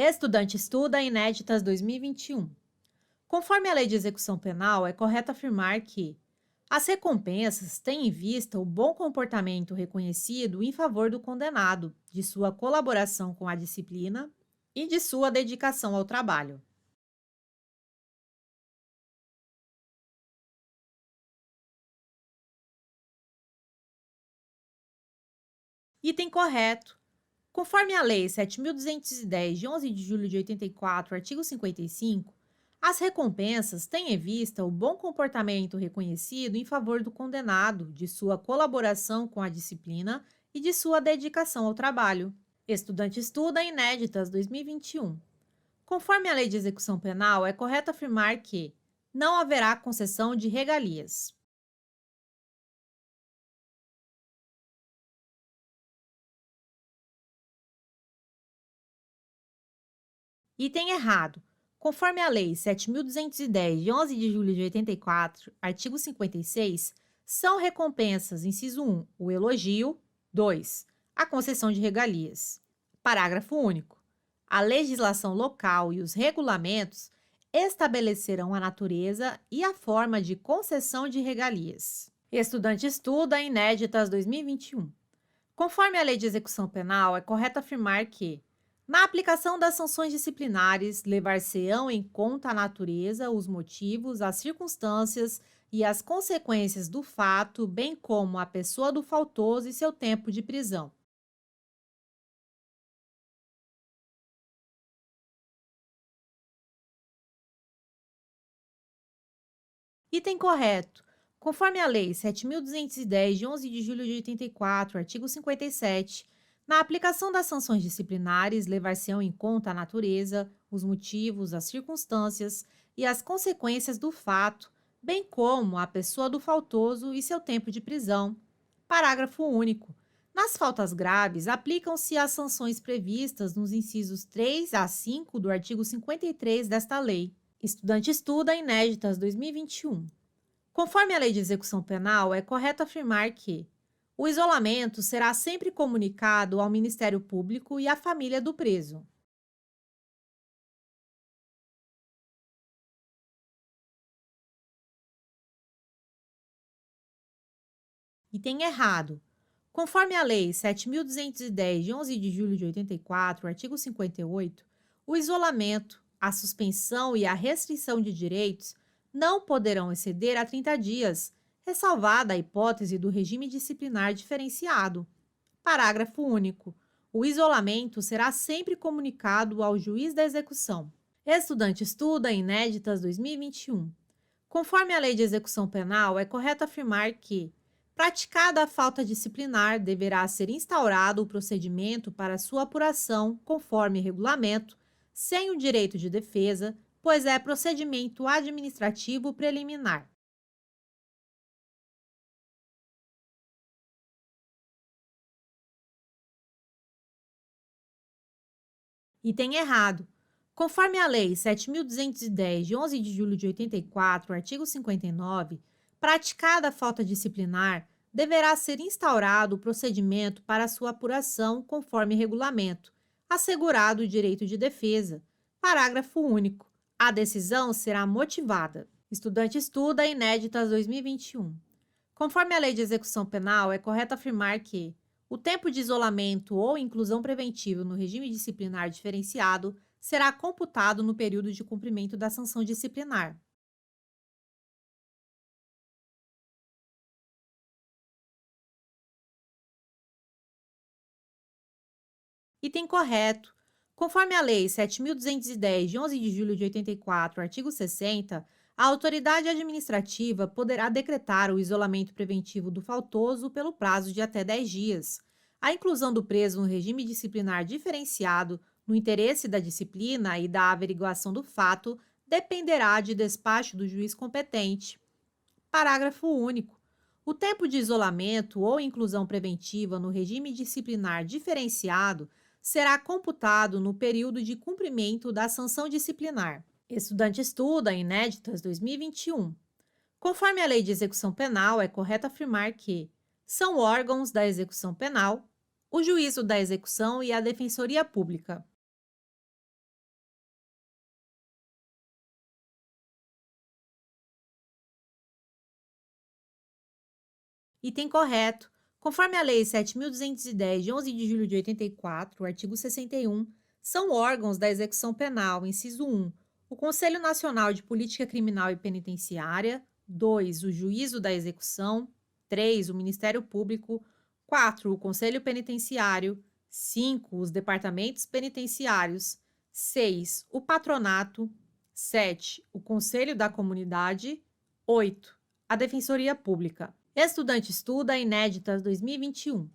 Estudante estuda inéditas 2021. Conforme a Lei de Execução Penal, é correto afirmar que as recompensas têm em vista o bom comportamento reconhecido em favor do condenado, de sua colaboração com a disciplina e de sua dedicação ao trabalho. Item correto. Conforme a Lei 7.210, de 11 de julho de 84, artigo 55, as recompensas têm em vista o bom comportamento reconhecido em favor do condenado, de sua colaboração com a disciplina e de sua dedicação ao trabalho. Estudante estuda inéditas 2021. Conforme a Lei de Execução Penal, é correto afirmar que não haverá concessão de regalias. Item errado. Conforme a Lei 7.210, de 11 de julho de 84, artigo 56, são recompensas, inciso 1, o elogio, 2, a concessão de regalias. Parágrafo único. A legislação local e os regulamentos estabelecerão a natureza e a forma de concessão de regalias. Estudante estuda inéditas 2021. Conforme a Lei de Execução Penal, é correto afirmar que, na aplicação das sanções disciplinares, levar-se-ão em conta a natureza, os motivos, as circunstâncias e as consequências do fato, bem como a pessoa do faltoso e seu tempo de prisão. Item correto. Conforme a Lei 7.210, de 11 de julho de 84, artigo 57, na aplicação das sanções disciplinares, levar-se-ão em conta a natureza, os motivos, as circunstâncias e as consequências do fato, bem como a pessoa do faltoso e seu tempo de prisão. Parágrafo único. Nas faltas graves, aplicam-se as sanções previstas nos incisos 3 a 5 do artigo 53 desta lei. Estudante estuda inéditas 2021. Conforme a Lei de Execução Penal, é correto afirmar que o isolamento será sempre comunicado ao Ministério Público e à família do preso. Item errado. Conforme a Lei 7.210, de 11 de julho de 84, artigo 58, o isolamento, a suspensão e a restrição de direitos não poderão exceder a 30 dias, ressalvada a hipótese do regime disciplinar diferenciado. Parágrafo único. O isolamento será sempre comunicado ao juiz da execução. Estudante estuda inéditas 2021. Conforme a Lei de Execução Penal, é correto afirmar que, praticada a falta disciplinar, deverá ser instaurado o procedimento para sua apuração, conforme regulamento, sem o direito de defesa, pois é procedimento administrativo preliminar. Item errado. Conforme a Lei 7.210, de 11 de julho de 84, artigo 59, praticada a falta disciplinar, deverá ser instaurado o procedimento para sua apuração conforme regulamento, assegurado o direito de defesa. Parágrafo único. A decisão será motivada. Estudante estuda inéditas 2021. Conforme a Lei de Execução Penal, é correto afirmar que o tempo de isolamento ou inclusão preventiva no regime disciplinar diferenciado será computado no período de cumprimento da sanção disciplinar. Item correto. Conforme a Lei 7.210, de 11 de julho de 84, artigo 60, a autoridade administrativa poderá decretar o isolamento preventivo do faltoso pelo prazo de até 10 dias. A inclusão do preso no regime disciplinar diferenciado, no interesse da disciplina e da averiguação do fato, dependerá de despacho do juiz competente. Parágrafo único. O tempo de isolamento ou inclusão preventiva no regime disciplinar diferenciado será computado no período de cumprimento da sanção disciplinar. Estudante estuda inéditas 2021. Conforme a Lei de Execução Penal, é correto afirmar que são órgãos da execução penal o juízo da execução e a defensoria pública. Item correto. Conforme a Lei 7.210, de 11 de julho de 84, artigo 61, são órgãos da execução penal, inciso 1, o Conselho Nacional de Política Criminal e Penitenciária; 2, o Juízo da Execução; 3, o Ministério Público; 4, o Conselho Penitenciário; 5, os Departamentos Penitenciários; 6, o Patronato; 7, o Conselho da Comunidade; 8, a Defensoria Pública. Estudante estuda inéditas 2021.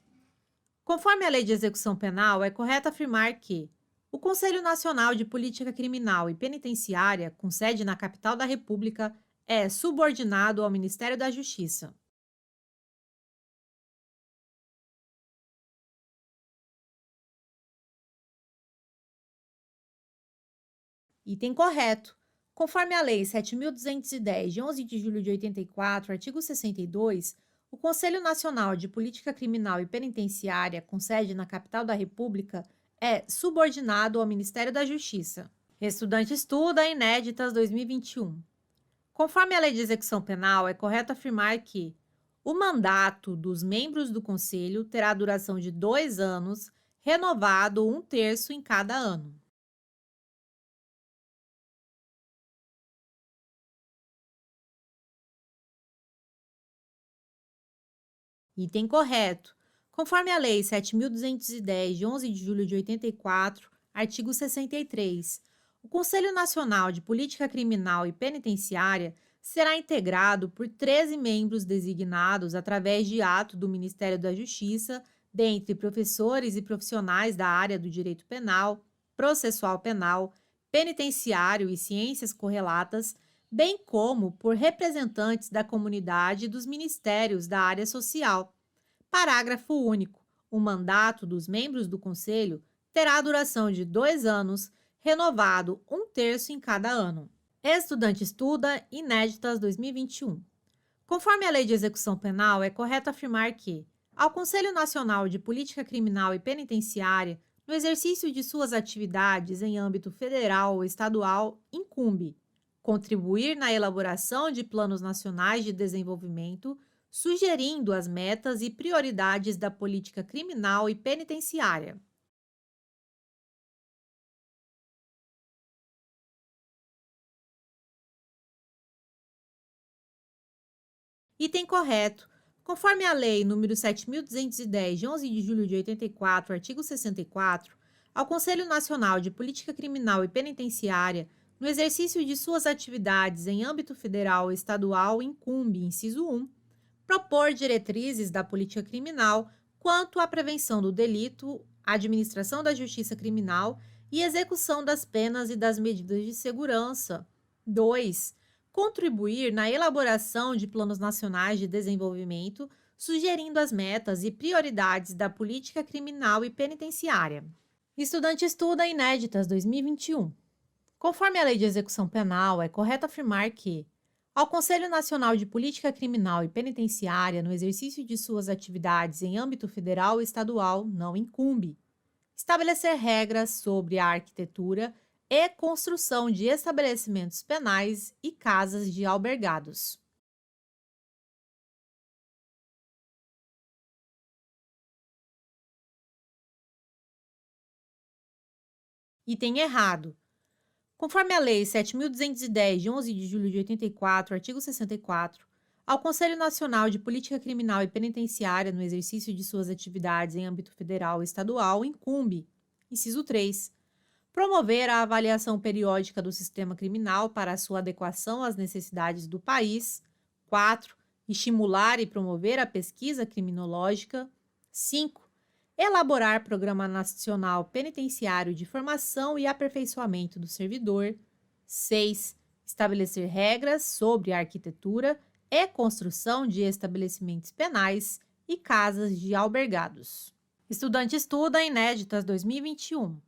Conforme a Lei de Execução Penal, é correto afirmar que o Conselho Nacional de Política Criminal e Penitenciária, com sede na capital da República, é subordinado ao Ministério da Justiça. Item correto. Conforme a Lei 7.210, de 11 de julho de 84, artigo 62, o Conselho Nacional de Política Criminal e Penitenciária, com sede na capital da República, é subordinado ao Ministério da Justiça. Estudante estuda inéditas 2021. Conforme a Lei de Execução Penal, é correto afirmar que o mandato dos membros do Conselho terá duração de 2 anos, renovado um terço em cada ano. Item correto. Conforme a Lei 7.210, de 11 de julho de 84, artigo 63, o Conselho Nacional de Política Criminal e Penitenciária será integrado por 13 membros designados através de ato do Ministério da Justiça, dentre professores e profissionais da área do direito penal, processual penal, penitenciário e ciências correlatas, bem como por representantes da comunidade e dos ministérios da área social. Parágrafo único. O mandato dos membros do Conselho terá duração de 2 anos, renovado um terço em cada ano. Estudante estuda inéditas 2021. Conforme a Lei de Execução Penal, é correto afirmar que, ao Conselho Nacional de Política Criminal e Penitenciária, no exercício de suas atividades em âmbito federal ou estadual, incumbe contribuir na elaboração de planos nacionais de desenvolvimento, sugerindo as metas e prioridades da política criminal e penitenciária. Item correto. Conforme a Lei nº 7.210, de 11 de julho de 84, artigo 64, ao Conselho Nacional de Política Criminal e Penitenciária, no exercício de suas atividades em âmbito federal ou estadual, incumbe, inciso 1, propor diretrizes da política criminal quanto à prevenção do delito, administração da justiça criminal e execução das penas e das medidas de segurança. 2. Contribuir na elaboração de planos nacionais de desenvolvimento, sugerindo as metas e prioridades da política criminal e penitenciária. Estudante estuda inéditas 2021. Conforme a Lei de Execução Penal, é correto afirmar que, ao Conselho Nacional de Política Criminal e Penitenciária, no exercício de suas atividades em âmbito federal e estadual, não incumbe estabelecer regras sobre a arquitetura e construção de estabelecimentos penais e casas de albergados. Item errado. Conforme a Lei 7.210, de 11 de julho de 84, artigo 64, ao Conselho Nacional de Política Criminal e Penitenciária, no exercício de suas atividades em âmbito federal e estadual, incumbe, inciso 3, promover a avaliação periódica do sistema criminal para a sua adequação às necessidades do país; 4, estimular e promover a pesquisa criminológica; 5, elaborar Programa Nacional Penitenciário de Formação e Aperfeiçoamento do Servidor; 6, estabelecer regras sobre a arquitetura e construção de estabelecimentos penais e casas de albergados. Estudante estuda inéditas 2021.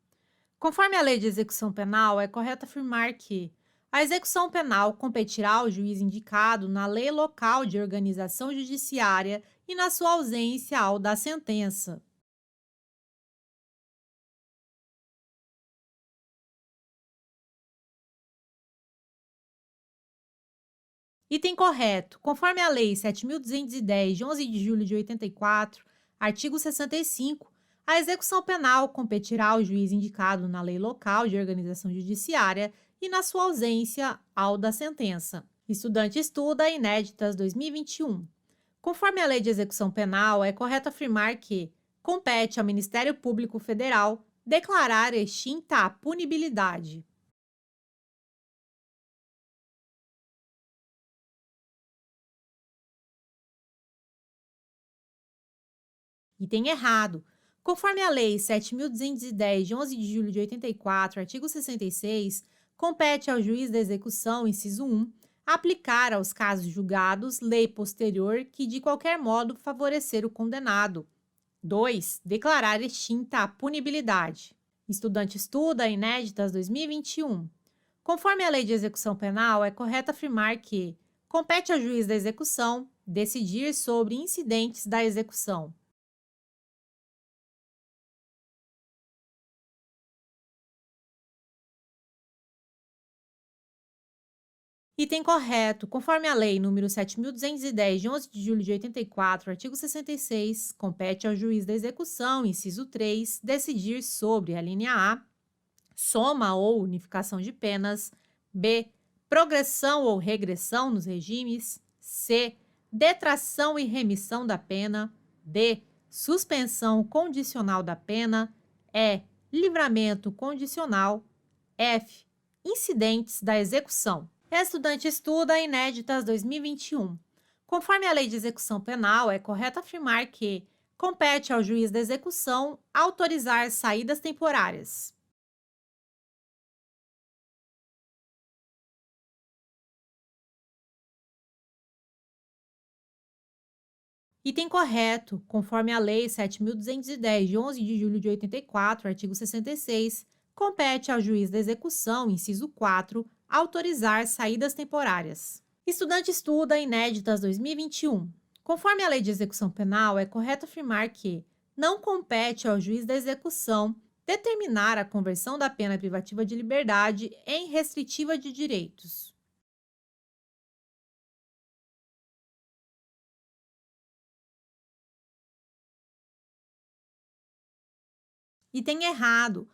Conforme a Lei de Execução Penal, é correto afirmar que a execução penal competirá ao juiz indicado na lei local de organização judiciária e, na sua ausência, ao da sentença. Item correto. Conforme a Lei 7.210, de 11 de julho de 84, artigo 65, a execução penal competirá ao juiz indicado na lei local de organização judiciária e, na sua ausência, ao da sentença. Estudante estuda inéditas 2021. Conforme a Lei de Execução Penal, é correto afirmar que compete ao Ministério Público Federal declarar extinta a punibilidade. Item errado. Conforme a Lei 7.210, de 11 de julho de 84, artigo 66, compete ao juiz da execução, inciso 1, aplicar aos casos julgados lei posterior que, de qualquer modo, favorecer o condenado. 2. Declarar extinta a punibilidade. Estudante estuda inéditas 2021. Conforme a Lei de Execução Penal, é correto afirmar que compete ao juiz da execução decidir sobre incidentes da execução. Item correto. Conforme a Lei nº 7.210, de 11 de julho de 84, artigo 66, compete ao juiz da execução, inciso 3, decidir sobre a linha A, soma ou unificação de penas, B, progressão ou regressão nos regimes, C, detração e remissão da pena, D, suspensão condicional da pena, E, livramento condicional, F, incidentes da execução. Estudante estuda inéditas 2021. Conforme a Lei de Execução Penal, é correto afirmar que compete ao juiz da execução autorizar saídas temporárias. Item correto. Conforme a Lei 7.210, de 11 de julho de 84, artigo 66, compete ao juiz da execução, inciso 4, autorizar saídas temporárias. Estudante estuda inéditas 2021. Conforme a Lei de Execução Penal, é correto afirmar que não compete ao juiz da execução determinar a conversão da pena privativa de liberdade em restritiva de direitos. Item errado.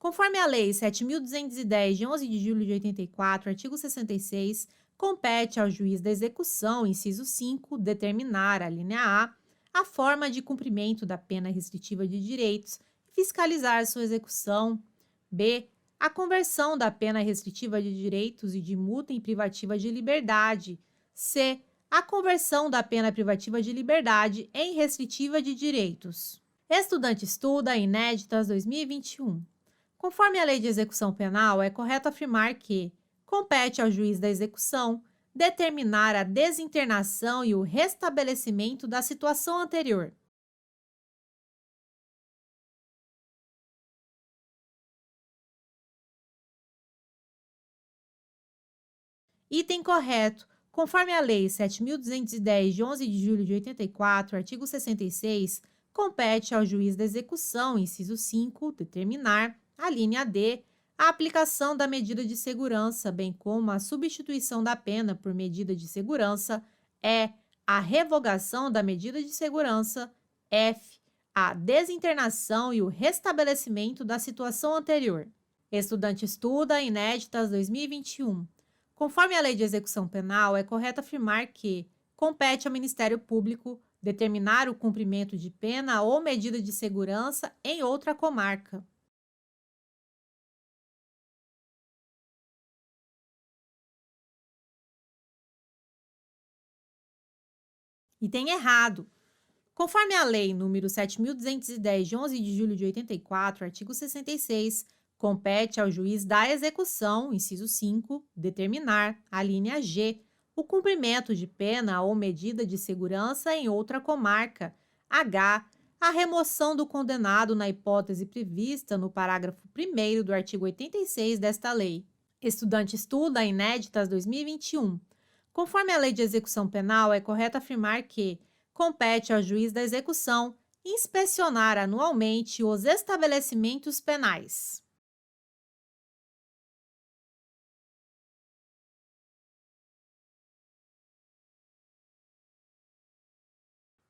Conforme a Lei 7.210, de 11 de julho de 84, artigo 66, compete ao juiz da execução, inciso 5, determinar, a linha a forma de cumprimento da pena restritiva de direitos e fiscalizar sua execução. B. A conversão da pena restritiva de direitos e de multa em privativa de liberdade. C. A conversão da pena privativa de liberdade em restritiva de direitos. Estudante estuda inéditas 2021. Conforme a Lei de Execução Penal, é correto afirmar que compete ao juiz da execução determinar a desinternação e o restabelecimento da situação anterior. Item correto. Conforme a Lei 7.210, de 11 de julho de 84, artigo 66, compete ao juiz da execução, inciso 5, determinar, a linha D, a aplicação da medida de segurança, bem como a substituição da pena por medida de segurança, E, a revogação da medida de segurança, F, a desinternação e o restabelecimento da situação anterior. Estudante estuda inéditas 2021. Conforme a Lei de Execução Penal, é correto afirmar que compete ao Ministério Público determinar o cumprimento de pena ou medida de segurança em outra comarca. Item errado. Conforme a Lei nº 7.210, de 11 de julho de 84, artigo 66, compete ao juiz da execução, inciso 5, determinar, a linha G, o cumprimento de pena ou medida de segurança em outra comarca. H. A remoção do condenado na hipótese prevista no parágrafo 1º do artigo 86 desta lei. Estudante estuda inéditas 2021. Conforme a Lei de Execução Penal, é correto afirmar que compete ao juiz da execução inspecionar anualmente os estabelecimentos penais.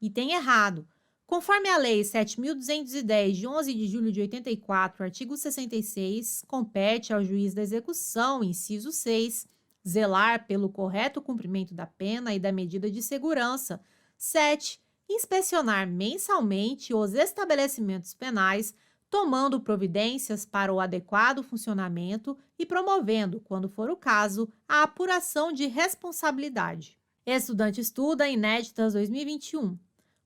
Item errado. Conforme a Lei 7.210, de 11 de julho de 84, artigo 66, compete ao juiz da execução, inciso 6, zelar pelo correto cumprimento da pena e da medida de segurança. 7. Inspecionar mensalmente os estabelecimentos penais, tomando providências para o adequado funcionamento e promovendo, quando for o caso, a apuração de responsabilidade. Estudante estuda Inéditas 2021.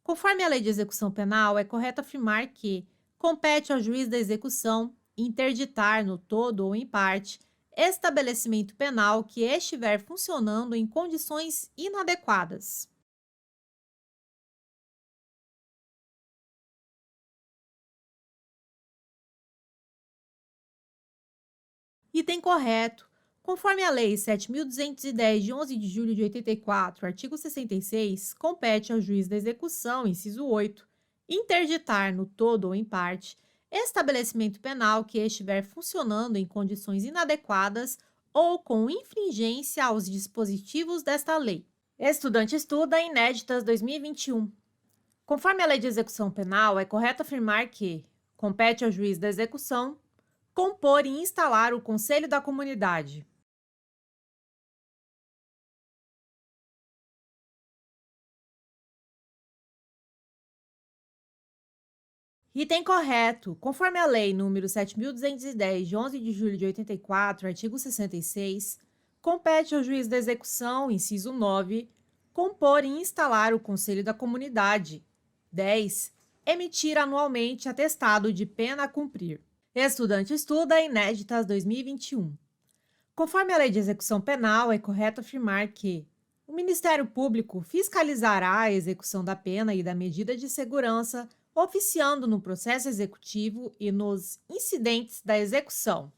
Conforme a Lei de Execução Penal, é correto afirmar que compete ao juiz da execução interditar, no todo ou em parte, estabelecimento penal que estiver funcionando em condições inadequadas. Item correto. Conforme a Lei 7.210, de 11 de julho de 84, artigo 66, compete ao juiz da execução, inciso 8, interditar, no todo ou em parte, estabelecimento penal que estiver funcionando em condições inadequadas ou com infringência aos dispositivos desta lei. Estudante estuda Inéditas 2021. Conforme a Lei de Execução Penal, é correto afirmar que compete ao juiz da execução compor e instalar o Conselho da Comunidade. Item correto. Conforme a Lei nº 7.210, de 11 de julho de 84, artigo 66, compete ao juiz da execução, inciso 9, compor e instalar o Conselho da Comunidade. 10. Emitir anualmente atestado de pena a cumprir. Estudante estuda Inéditas 2021. Conforme a Lei de Execução Penal, é correto afirmar que o Ministério Público fiscalizará a execução da pena e da medida de segurança, oficiando no processo executivo e nos incidentes da execução.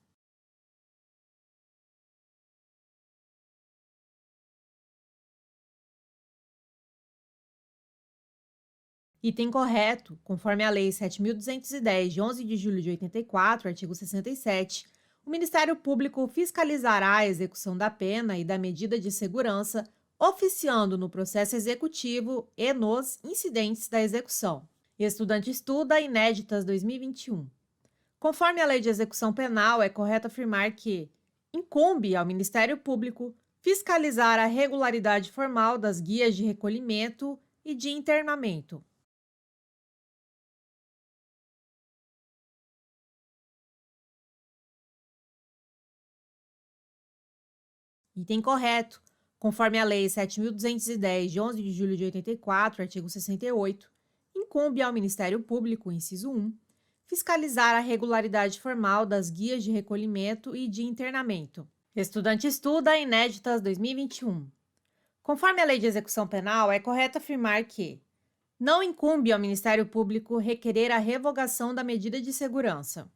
Item correto. Conforme a Lei 7.210, de 11 de julho de 84, artigo 67, o Ministério Público fiscalizará a execução da pena e da medida de segurança, oficiando no processo executivo e nos incidentes da execução. Estudante estuda Inéditas 2021. Conforme a Lei de Execução Penal, é correto afirmar que incumbe ao Ministério Público fiscalizar a regularidade formal das guias de recolhimento e de internamento. Item correto. Conforme a Lei 7.210, de 11 de julho de 84, artigo 68, incumbe ao Ministério Público, inciso 1, fiscalizar a regularidade formal das guias de recolhimento e de internamento. Estudante estuda Inéditas 2021. Conforme a Lei de Execução Penal, é correto afirmar que não incumbe ao Ministério Público requerer a revogação da medida de segurança.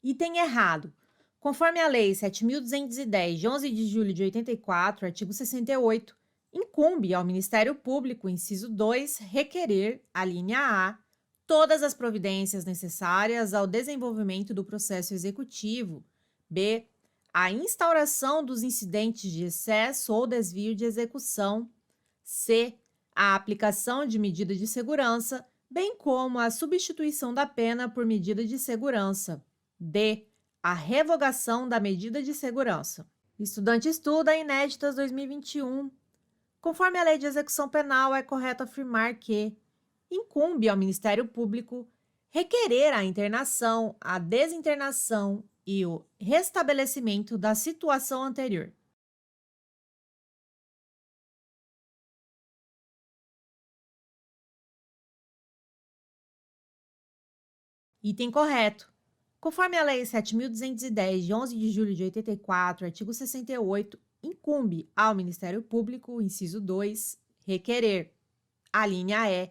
Item errado. Conforme a Lei 7.210, de 11 de julho de 84, artigo 68, incumbe ao Ministério Público, inciso 2, requerer, a linha A, todas as providências necessárias ao desenvolvimento do processo executivo, b, a instauração dos incidentes de excesso ou desvio de execução, c, a aplicação de medida de segurança, bem como a substituição da pena por medida de segurança, d, a revogação da medida de segurança. Estudante estuda Inéditas 2021. Conforme a Lei de Execução Penal, é correto afirmar que incumbe ao Ministério Público requerer a internação, a desinternação e o restabelecimento da situação anterior. Item correto. Conforme a Lei 7.210, de 11 de julho de 84, artigo 68, incumbe ao Ministério Público, inciso 2, requerer, a linha E,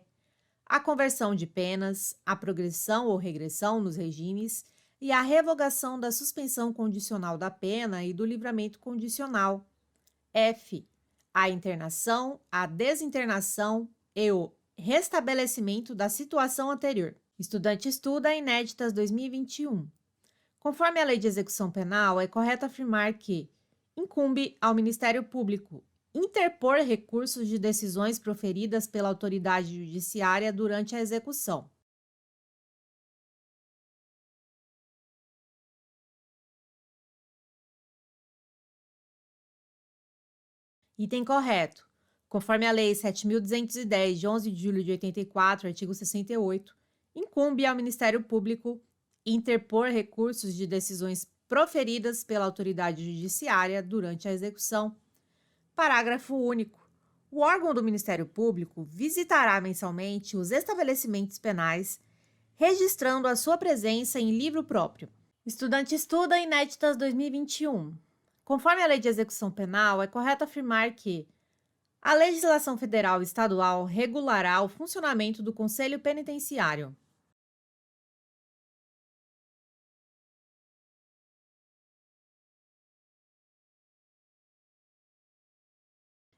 a conversão de penas, a progressão ou regressão nos regimes e a revogação da suspensão condicional da pena e do livramento condicional. F, a internação, a desinternação e o restabelecimento da situação anterior. Estudante estuda Inéditas 2021. Conforme a Lei de Execução Penal, é correto afirmar que incumbe ao Ministério Público interpor recursos de decisões proferidas pela autoridade judiciária durante a execução. Item correto. Conforme a Lei 7.210, de 11 de julho de 84, artigo 68, incumbe ao Ministério Público interpor recursos de decisões proferidas pela autoridade judiciária durante a execução. Parágrafo único. O órgão do Ministério Público visitará mensalmente os estabelecimentos penais, registrando a sua presença em livro próprio. Estudante estuda Inéditas 2021. Conforme a Lei de Execução Penal, é correto afirmar que a legislação federal e estadual regulará o funcionamento do Conselho Penitenciário.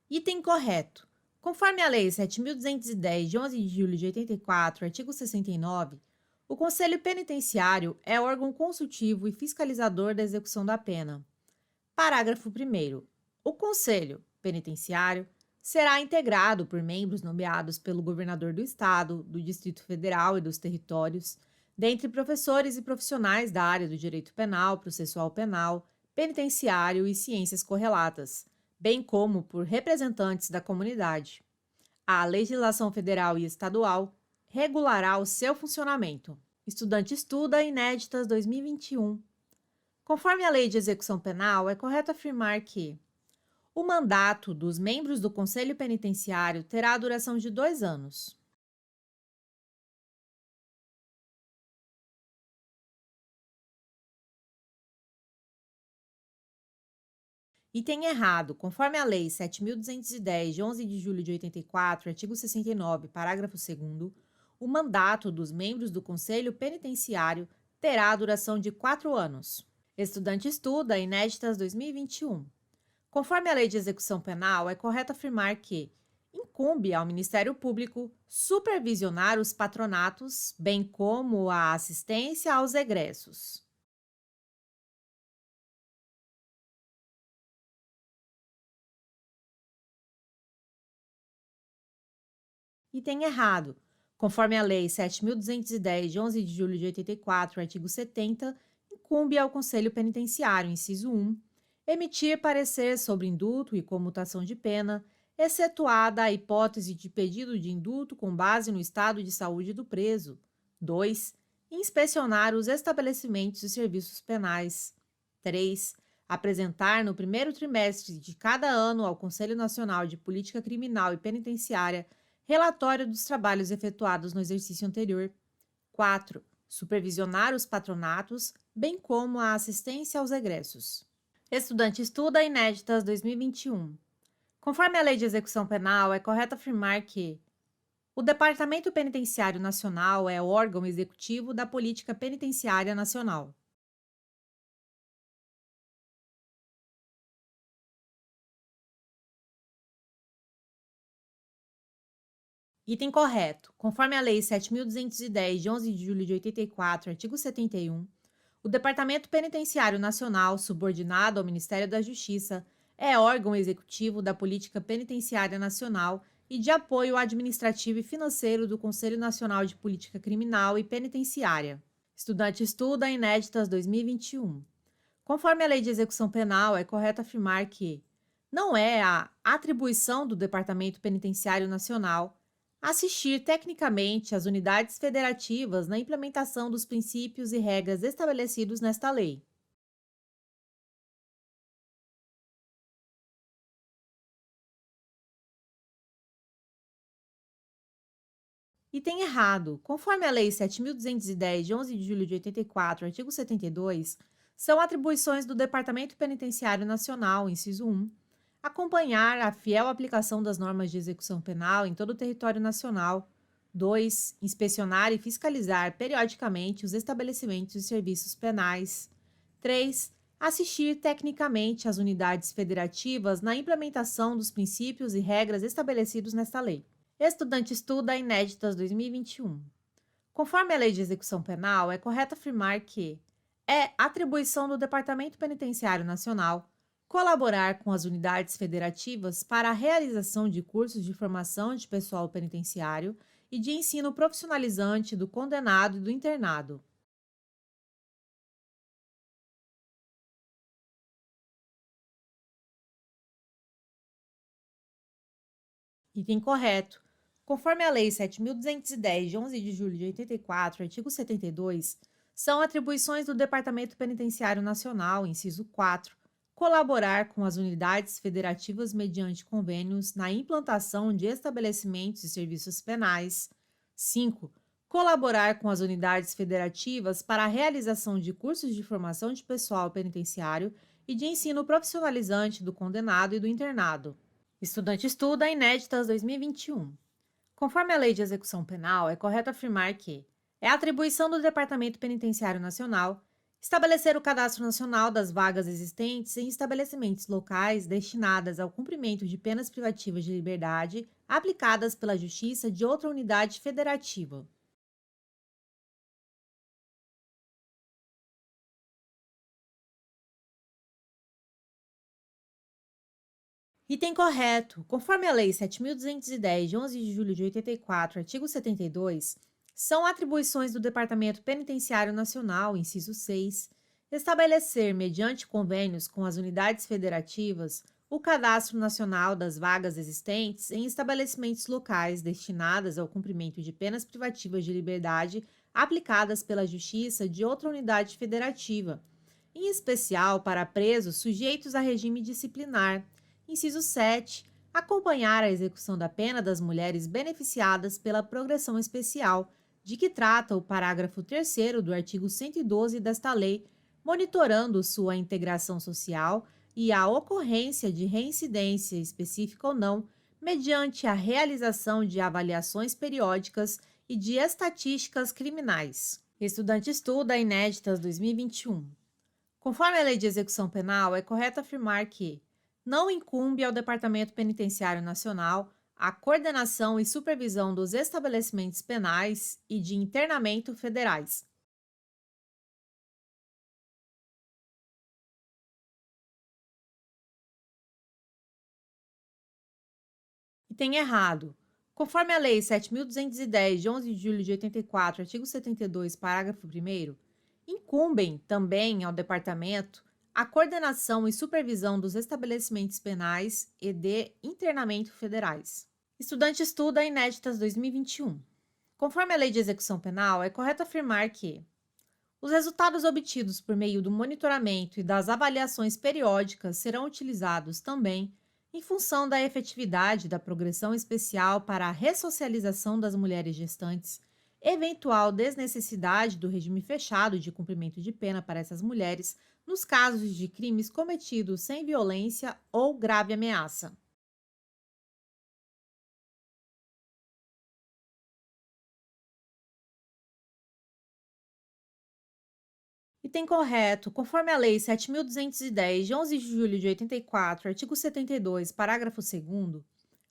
Item correto. Conforme a Lei 7.210, de 11 de julho de 84, artigo 69, o Conselho Penitenciário é órgão consultivo e fiscalizador da execução da pena. Parágrafo 1º. O Conselho Penitenciário será integrado por membros nomeados pelo governador do Estado, do Distrito Federal e dos territórios, dentre professores e profissionais da área do direito penal, processual penal, penitenciário e ciências correlatas, bem como por representantes da comunidade. A legislação federal e estadual regulará o seu funcionamento. Estudante estuda Inéditas 2021. Conforme a Lei de Execução Penal, é correto afirmar que o mandato dos membros do Conselho Penitenciário terá a duração de 2 anos. Item errado. Conforme a Lei 7.210, de 11 de julho de 84, artigo 69, parágrafo 2º, o mandato dos membros do Conselho Penitenciário terá a duração de 4 anos. Estudante estuda Inéditas 2021. Conforme a Lei de Execução Penal, é correto afirmar que incumbe ao Ministério Público supervisionar os patronatos, bem como a assistência aos egressos. Item errado. Conforme a Lei 7.210, de 11 de julho de 84, artigo 70, incumbe ao Conselho Penitenciário, inciso 1, emitir parecer sobre indulto e comutação de pena, excetuada a hipótese de pedido de indulto com base no estado de saúde do preso. 2. Inspecionar os estabelecimentos e serviços penais. 3. Apresentar no primeiro trimestre de cada ano ao Conselho Nacional de Política Criminal e Penitenciária relatório dos trabalhos efetuados no exercício anterior. 4. Supervisionar os patronatos, bem como a assistência aos egressos. Estudante estuda Inéditas 2021. Conforme a Lei de Execução Penal, é correto afirmar que o Departamento Penitenciário Nacional é o órgão executivo da Política Penitenciária Nacional. Item correto. Conforme a Lei 7.210, de 11 de julho de 84, artigo 71, o Departamento Penitenciário Nacional, subordinado ao Ministério da Justiça, é órgão executivo da Política Penitenciária Nacional e de apoio administrativo e financeiro do Conselho Nacional de Política Criminal e Penitenciária. Estudante estuda Inéditas 2021. Conforme a Lei de Execução Penal, é correto afirmar que não é a atribuição do Departamento Penitenciário Nacional assistir tecnicamente às unidades federativas na implementação dos princípios e regras estabelecidos nesta lei. Item errado. Conforme a Lei 7.210, de 11 de julho de 84, artigo 72, são atribuições do Departamento Penitenciário Nacional, inciso 1, acompanhar a fiel aplicação das normas de execução penal em todo o território nacional. 2. Inspecionar e fiscalizar periodicamente os estabelecimentos e serviços penais. 3. Assistir tecnicamente às unidades federativas na implementação dos princípios e regras estabelecidos nesta lei. Estudante estuda Inéditas 2021. Conforme a Lei de Execução Penal, é correto afirmar que É atribuição do Departamento Penitenciário Nacional colaborar com as unidades federativas para a realização de cursos de formação de pessoal penitenciário e de ensino profissionalizante do condenado e do internado. Item correto. Conforme a Lei 7.210, de 11 de julho de 84, artigo 72, são atribuições do Departamento Penitenciário Nacional, inciso 4, colaborar com as unidades federativas mediante convênios na implantação de estabelecimentos e serviços penais. 5. Colaborar com as unidades federativas para a realização de cursos de formação de pessoal penitenciário e de ensino profissionalizante do condenado e do internado. Estudante estuda inéditas 2021. Conforme a Lei de Execução Penal, é correto afirmar que é atribuição do Departamento Penitenciário Nacional estabelecer o Cadastro Nacional das vagas existentes em estabelecimentos locais destinadas ao cumprimento de penas privativas de liberdade aplicadas pela Justiça de outra unidade federativa. Item correto. Conforme a Lei 7.210, de 11 de julho de 84, artigo 72, são atribuições do Departamento Penitenciário Nacional, inciso 6, estabelecer, mediante convênios com as unidades federativas, o Cadastro Nacional das vagas existentes em estabelecimentos locais destinadas ao cumprimento de penas privativas de liberdade aplicadas pela Justiça de outra unidade federativa, em especial para presos sujeitos a regime disciplinar. Inciso 7. Acompanhar a execução da pena das mulheres beneficiadas pela progressão especial, de que trata o parágrafo 3º do artigo 112 desta lei, monitorando sua integração social e a ocorrência de reincidência específica ou não, mediante a realização de avaliações periódicas e de estatísticas criminais. Estudante estuda inéditas 2021. Conforme a Lei de Execução Penal, é correto afirmar que não incumbe ao Departamento Penitenciário Nacional a coordenação e supervisão dos estabelecimentos penais e de internamento federais. E tem errado. Conforme a Lei 7.210, de 11 de julho de 84, artigo 72, parágrafo 1º, incumbem também ao Departamento a coordenação e supervisão dos estabelecimentos penais e de internamento federais. Estudante estuda inéditas 2021. Conforme a Lei de Execução Penal, é correto afirmar que os resultados obtidos por meio do monitoramento e das avaliações periódicas serão utilizados também em função da efetividade da progressão especial para a ressocialização das mulheres gestantes, eventual desnecessidade do regime fechado de cumprimento de pena para essas mulheres nos casos de crimes cometidos sem violência ou grave ameaça. Item correto. Conforme a Lei 7.210, de 11 de julho de 84, artigo 72, parágrafo 2º,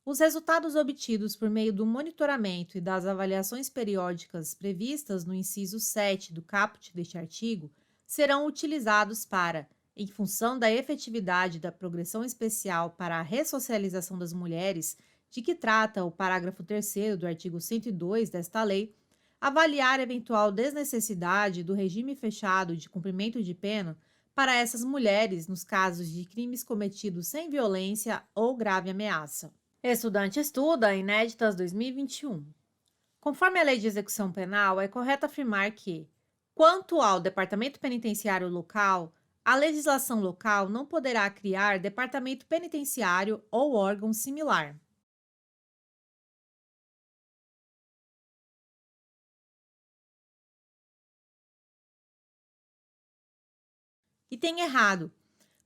os resultados obtidos por meio do monitoramento e das avaliações periódicas previstas no inciso 7 do caput deste artigo serão utilizados para, em função da efetividade da progressão especial para a ressocialização das mulheres, de que trata o parágrafo 3º do artigo 102 desta lei, avaliar eventual desnecessidade do regime fechado de cumprimento de pena para essas mulheres nos casos de crimes cometidos sem violência ou grave ameaça. Estudante estuda inéditas 2021. Conforme a Lei de Execução Penal, é correto afirmar que, quanto ao Departamento Penitenciário Local, a legislação local não poderá criar departamento penitenciário ou órgão similar. E tem errado.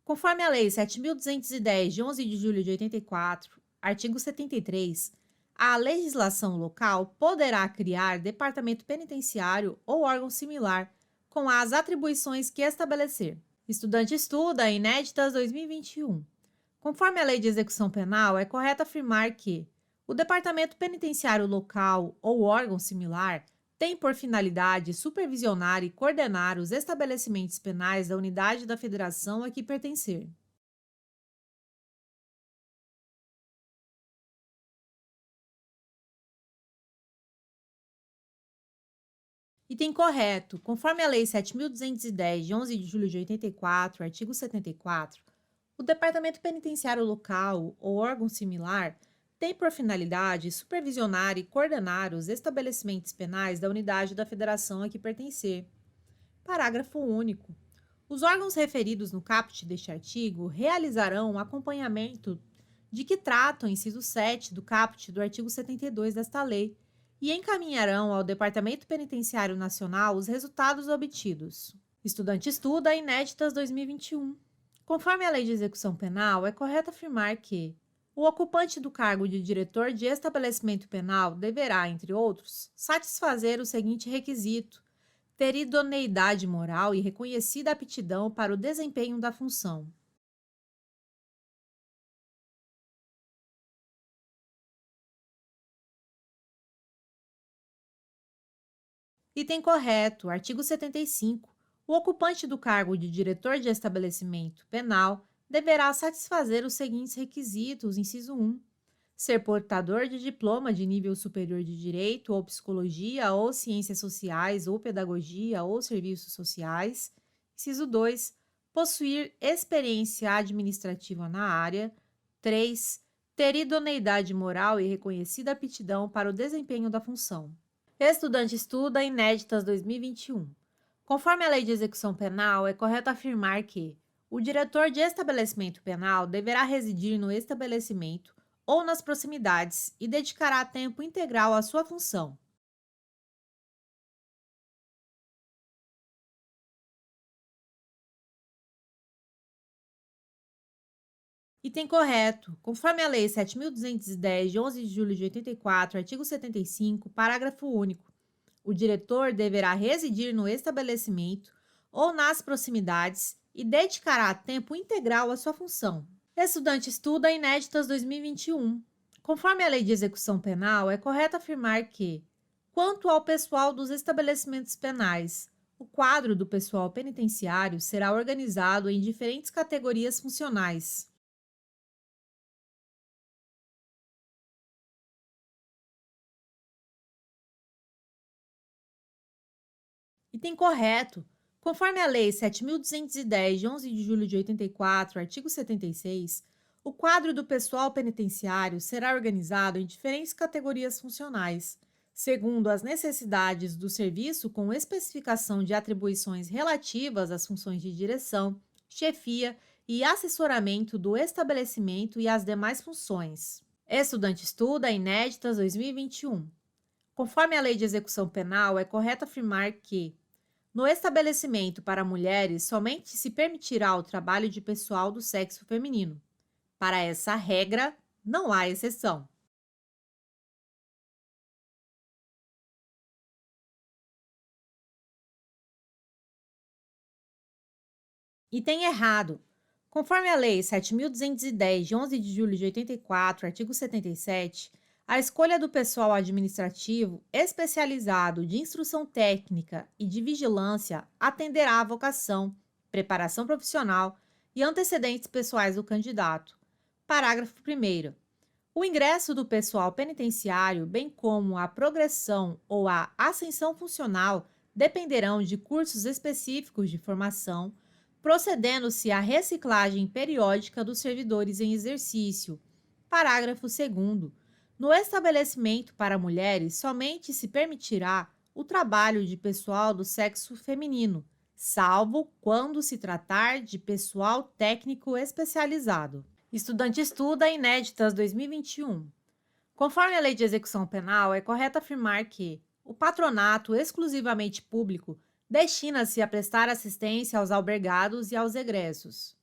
Conforme a Lei 7.210, de 11 de julho de 84, artigo 73, a legislação local poderá criar departamento penitenciário ou órgão similar, com as atribuições que estabelecer. Estudante estuda inéditas 2021. Conforme a Lei de Execução Penal, é correto afirmar que o departamento penitenciário local ou órgão similar tem por finalidade supervisionar e coordenar os estabelecimentos penais da unidade da federação a que pertencer. Item correto. Conforme a Lei 7.210, de 11 de julho de 84, artigo 74, o Departamento Penitenciário Local ou órgão similar tem por finalidade supervisionar e coordenar os estabelecimentos penais da unidade da federação a que pertencer. Parágrafo único. Os órgãos referidos no caput deste artigo realizarão o acompanhamento de que trata o inciso 7 do caput do artigo 72 desta lei e encaminharão ao Departamento Penitenciário Nacional os resultados obtidos. Estudante estuda Inéditas 2021. Conforme a Lei de Execução Penal, é correto afirmar que o ocupante do cargo de diretor de estabelecimento penal deverá, entre outros, satisfazer o seguinte requisito: ter idoneidade moral e reconhecida aptidão para o desempenho da função. Item correto, artigo 75. O ocupante do cargo de diretor de estabelecimento penal deverá satisfazer os seguintes requisitos, inciso 1. Ser portador de diploma de nível superior de Direito ou Psicologia ou Ciências Sociais ou Pedagogia ou Serviços Sociais. Inciso 2. Possuir experiência administrativa na área. 3. Ter idoneidade moral e reconhecida aptidão para o desempenho da função. Estudante estuda Inéditas 2021. Conforme a Lei de Execução Penal, é correto afirmar que o diretor de estabelecimento penal deverá residir no estabelecimento ou nas proximidades e dedicará tempo integral à sua função. Item correto. Conforme a Lei 7.210, de 11 de julho de 84, artigo 75, parágrafo único, o diretor deverá residir no estabelecimento ou nas proximidades e dedicará tempo integral à sua função. Estudante estuda Inéditas 2021. Conforme a Lei de Execução Penal, é correto afirmar que, quanto ao pessoal dos estabelecimentos penais, o quadro do pessoal penitenciário será organizado em diferentes categorias funcionais. Item correto. Conforme a Lei 7.210, de 11 de julho de 84, artigo 76, o quadro do pessoal penitenciário será organizado em diferentes categorias funcionais, segundo as necessidades do serviço, com especificação de atribuições relativas às funções de direção, chefia e assessoramento do estabelecimento e as demais funções. Estudante estuda Inéditas 2021. Conforme a Lei de Execução Penal, é correto afirmar que no estabelecimento para mulheres, somente se permitirá o trabalho de pessoal do sexo feminino. Para essa regra, não há exceção. Item errado. Conforme a Lei 7.210, de 11 de julho de 84, artigo 77, a escolha do pessoal administrativo especializado de instrução técnica e de vigilância atenderá à vocação, preparação profissional e antecedentes pessoais do candidato. Parágrafo 1º. O ingresso do pessoal penitenciário, bem como a progressão ou a ascensão funcional, dependerão de cursos específicos de formação, procedendo-se à reciclagem periódica dos servidores em exercício. Parágrafo 2º. No estabelecimento para mulheres, somente se permitirá o trabalho de pessoal do sexo feminino, salvo quando se tratar de pessoal técnico especializado. Estudante estuda Inéditas 2021. Conforme a Lei de Execução Penal, é correto afirmar que o patronato exclusivamente público destina-se a prestar assistência aos albergados e aos egressos.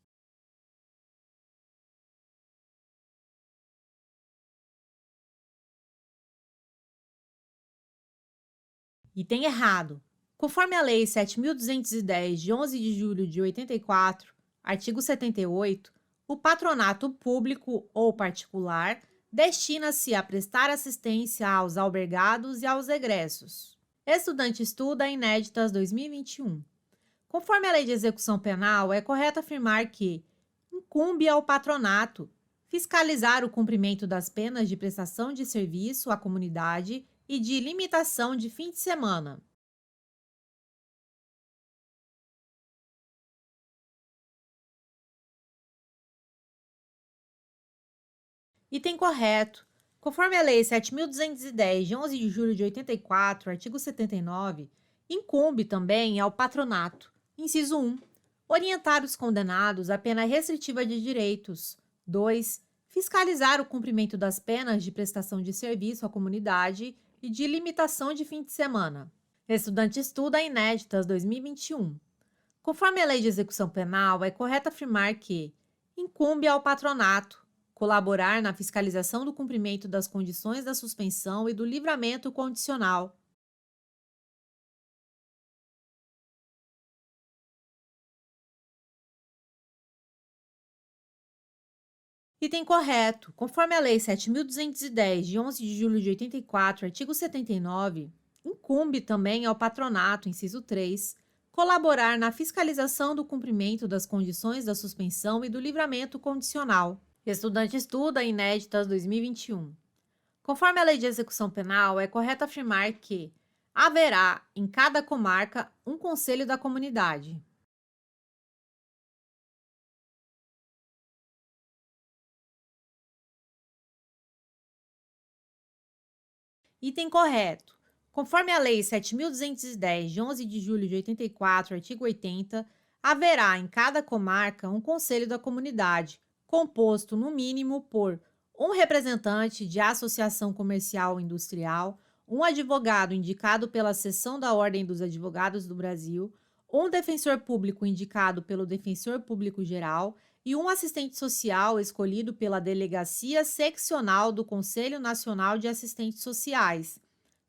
Item errado. Conforme a Lei 7.210, de 11 de julho de 84, artigo 78, o patronato público ou particular destina-se a prestar assistência aos albergados e aos egressos. Estudante estuda inéditas 2021. Conforme a Lei de Execução Penal, é correto afirmar que incumbe ao patronato fiscalizar o cumprimento das penas de prestação de serviço à comunidade e de limitação de fim de semana. Item correto. Conforme a Lei 7.210, de 11 de julho de 84, artigo 79, incumbe também ao patronato, inciso 1, orientar os condenados à pena restritiva de direitos. 2, fiscalizar o cumprimento das penas de prestação de serviço à comunidade e de limitação de fim de semana. Estudante estuda inéditas 2021. Conforme a Lei de Execução Penal, é correto afirmar que incumbe ao patronato colaborar na fiscalização do cumprimento das condições da suspensão e do livramento condicional. Item correto. Conforme a Lei 7.210, de 11 de julho de 84, artigo 79, incumbe também ao patronato, inciso 3, colaborar na fiscalização do cumprimento das condições da suspensão e do livramento condicional. Estudante estuda inéditas 2021. Conforme a Lei de Execução Penal, é correto afirmar que haverá, em cada comarca, um conselho da comunidade. Item correto. Conforme a Lei 7.210, de 11 de julho de 84, artigo 80, haverá em cada comarca um conselho da comunidade, composto, no mínimo, por um representante de associação comercial ou industrial, um advogado indicado pela seção da Ordem dos Advogados do Brasil, um defensor público indicado pelo Defensor Público Geral e um assistente social escolhido pela Delegacia Seccional do Conselho Nacional de Assistentes Sociais.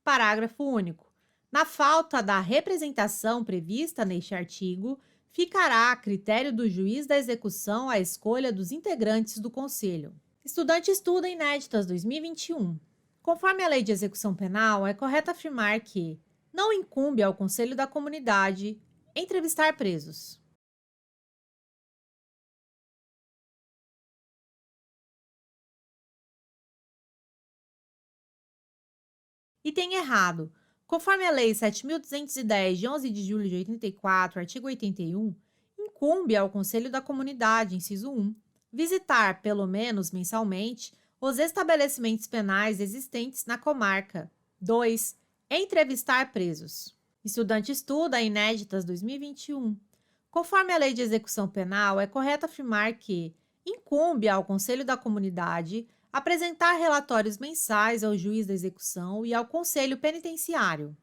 Parágrafo único. Na falta da representação prevista neste artigo, ficará a critério do juiz da execução a escolha dos integrantes do Conselho. Estudante estuda inéditas 2021. Conforme a Lei de Execução Penal, é correto afirmar que não incumbe ao Conselho da Comunidade entrevistar presos. Item errado. Conforme a Lei 7.210, de 11 de julho de 84, artigo 81, incumbe ao Conselho da Comunidade, inciso 1, visitar, pelo menos mensalmente, os estabelecimentos penais existentes na comarca. 2. Entrevistar presos. Estudante estuda inéditas 2021. Conforme a Lei de Execução Penal, é correto afirmar que incumbe ao Conselho da Comunidade apresentar relatórios mensais ao juiz da execução e ao Conselho Penitenciário.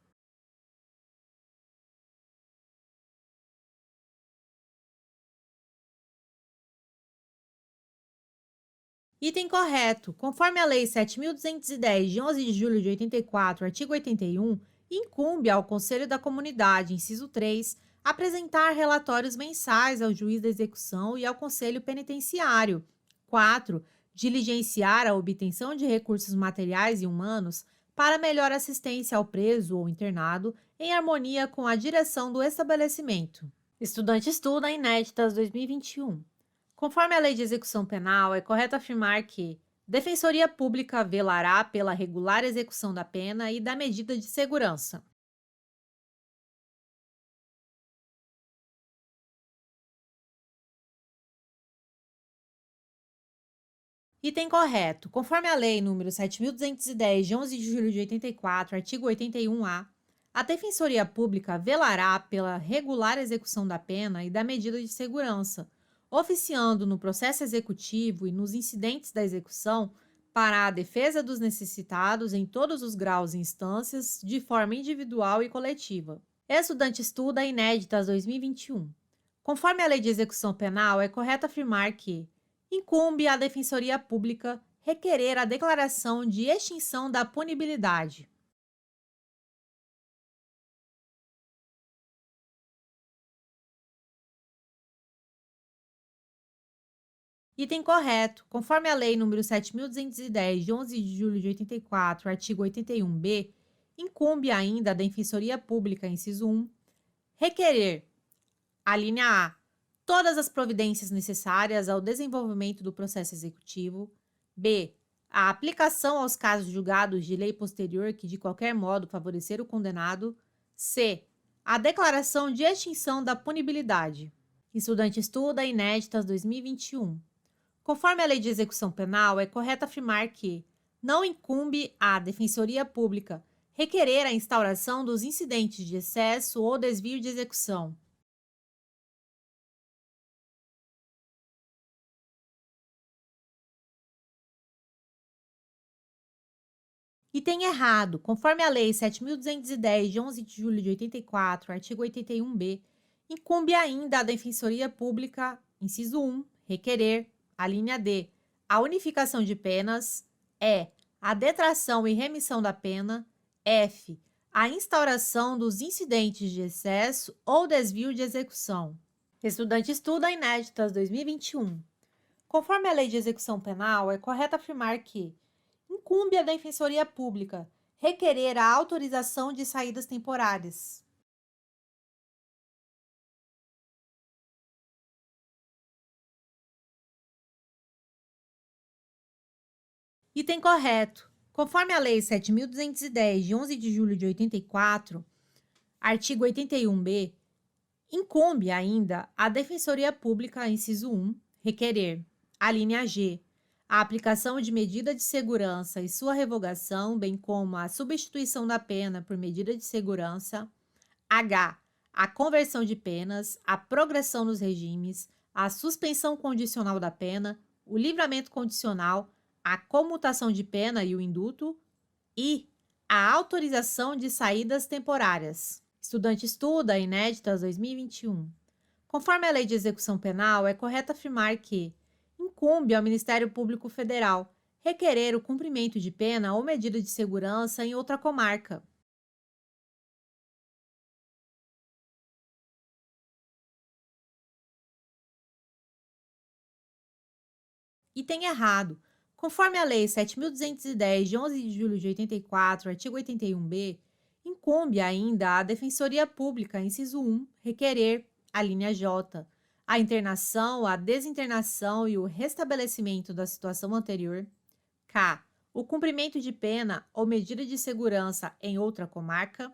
Item correto. Conforme a Lei 7.210, de 11 de julho de 84, artigo 81, incumbe ao Conselho da Comunidade, inciso 3, apresentar relatórios mensais ao juiz da execução e ao Conselho Penitenciário. 4. Diligenciar a obtenção de recursos materiais e humanos para melhor assistência ao preso ou internado, em harmonia com a direção do estabelecimento. Estudante estuda inéditas 2021. Conforme a Lei de Execução Penal, é correto afirmar que Defensoria Pública velará pela regular execução da pena e da medida de segurança. Item correto. Conforme a Lei nº 7.210, de 11 de julho de 84, artigo 81-A, a Defensoria Pública velará pela regular execução da pena e da medida de segurança, oficiando no processo executivo e nos incidentes da execução para a defesa dos necessitados em todos os graus e instâncias, de forma individual e coletiva. Estudante estuda inéditas 2021. Conforme a Lei de Execução Penal, é correto afirmar que incumbe à Defensoria Pública requerer a declaração de extinção da punibilidade. Item correto. Conforme a Lei nº 7.210, de 11 de julho de 84, artigo 81b, incumbe ainda a Defensoria Pública, inciso 1, requerer, a linha A, todas as providências necessárias ao desenvolvimento do processo executivo, B, a aplicação aos casos julgados de lei posterior que de qualquer modo favorecer o condenado, C, a declaração de extinção da punibilidade. Estudante estuda inéditas 2021. Conforme a Lei de Execução Penal, é correto afirmar que não incumbe à Defensoria Pública requerer a instauração dos incidentes de excesso ou desvio de execução. Item errado. Conforme a Lei 7.210, de 11 de julho de 84, artigo 81b, incumbe ainda à Defensoria Pública, inciso 1, requerer, a linha D, a unificação de penas, E, a detração e remissão da pena, F, a instauração dos incidentes de excesso ou desvio de execução. Estudante estuda inéditas 2021. Conforme a Lei de Execução Penal, é correto afirmar que incumbe à Defensoria Pública requerer a autorização de saídas temporárias. Item correto. Conforme a Lei 7.210, de 11 de julho de 84, artigo 81b, incumbe ainda à Defensoria Pública, inciso 1, requerer, a linha G, a aplicação de medida de segurança e sua revogação, bem como a substituição da pena por medida de segurança, H, a conversão de penas, a progressão nos regimes, a suspensão condicional da pena, o livramento condicional, a comutação de pena e o indulto, e a autorização de saídas temporárias. Estudante estuda inéditas 2021. Conforme a Lei de Execução Penal, é correto afirmar que incumbe ao Ministério Público Federal requerer o cumprimento de pena ou medida de segurança em outra comarca. Item errado. Conforme a Lei 7.210, de 11 de julho de 84, artigo 81b, incumbe ainda à Defensoria Pública, inciso 1, requerer, a linha J, a internação, a desinternação e o restabelecimento da situação anterior, K, o cumprimento de pena ou medida de segurança em outra comarca,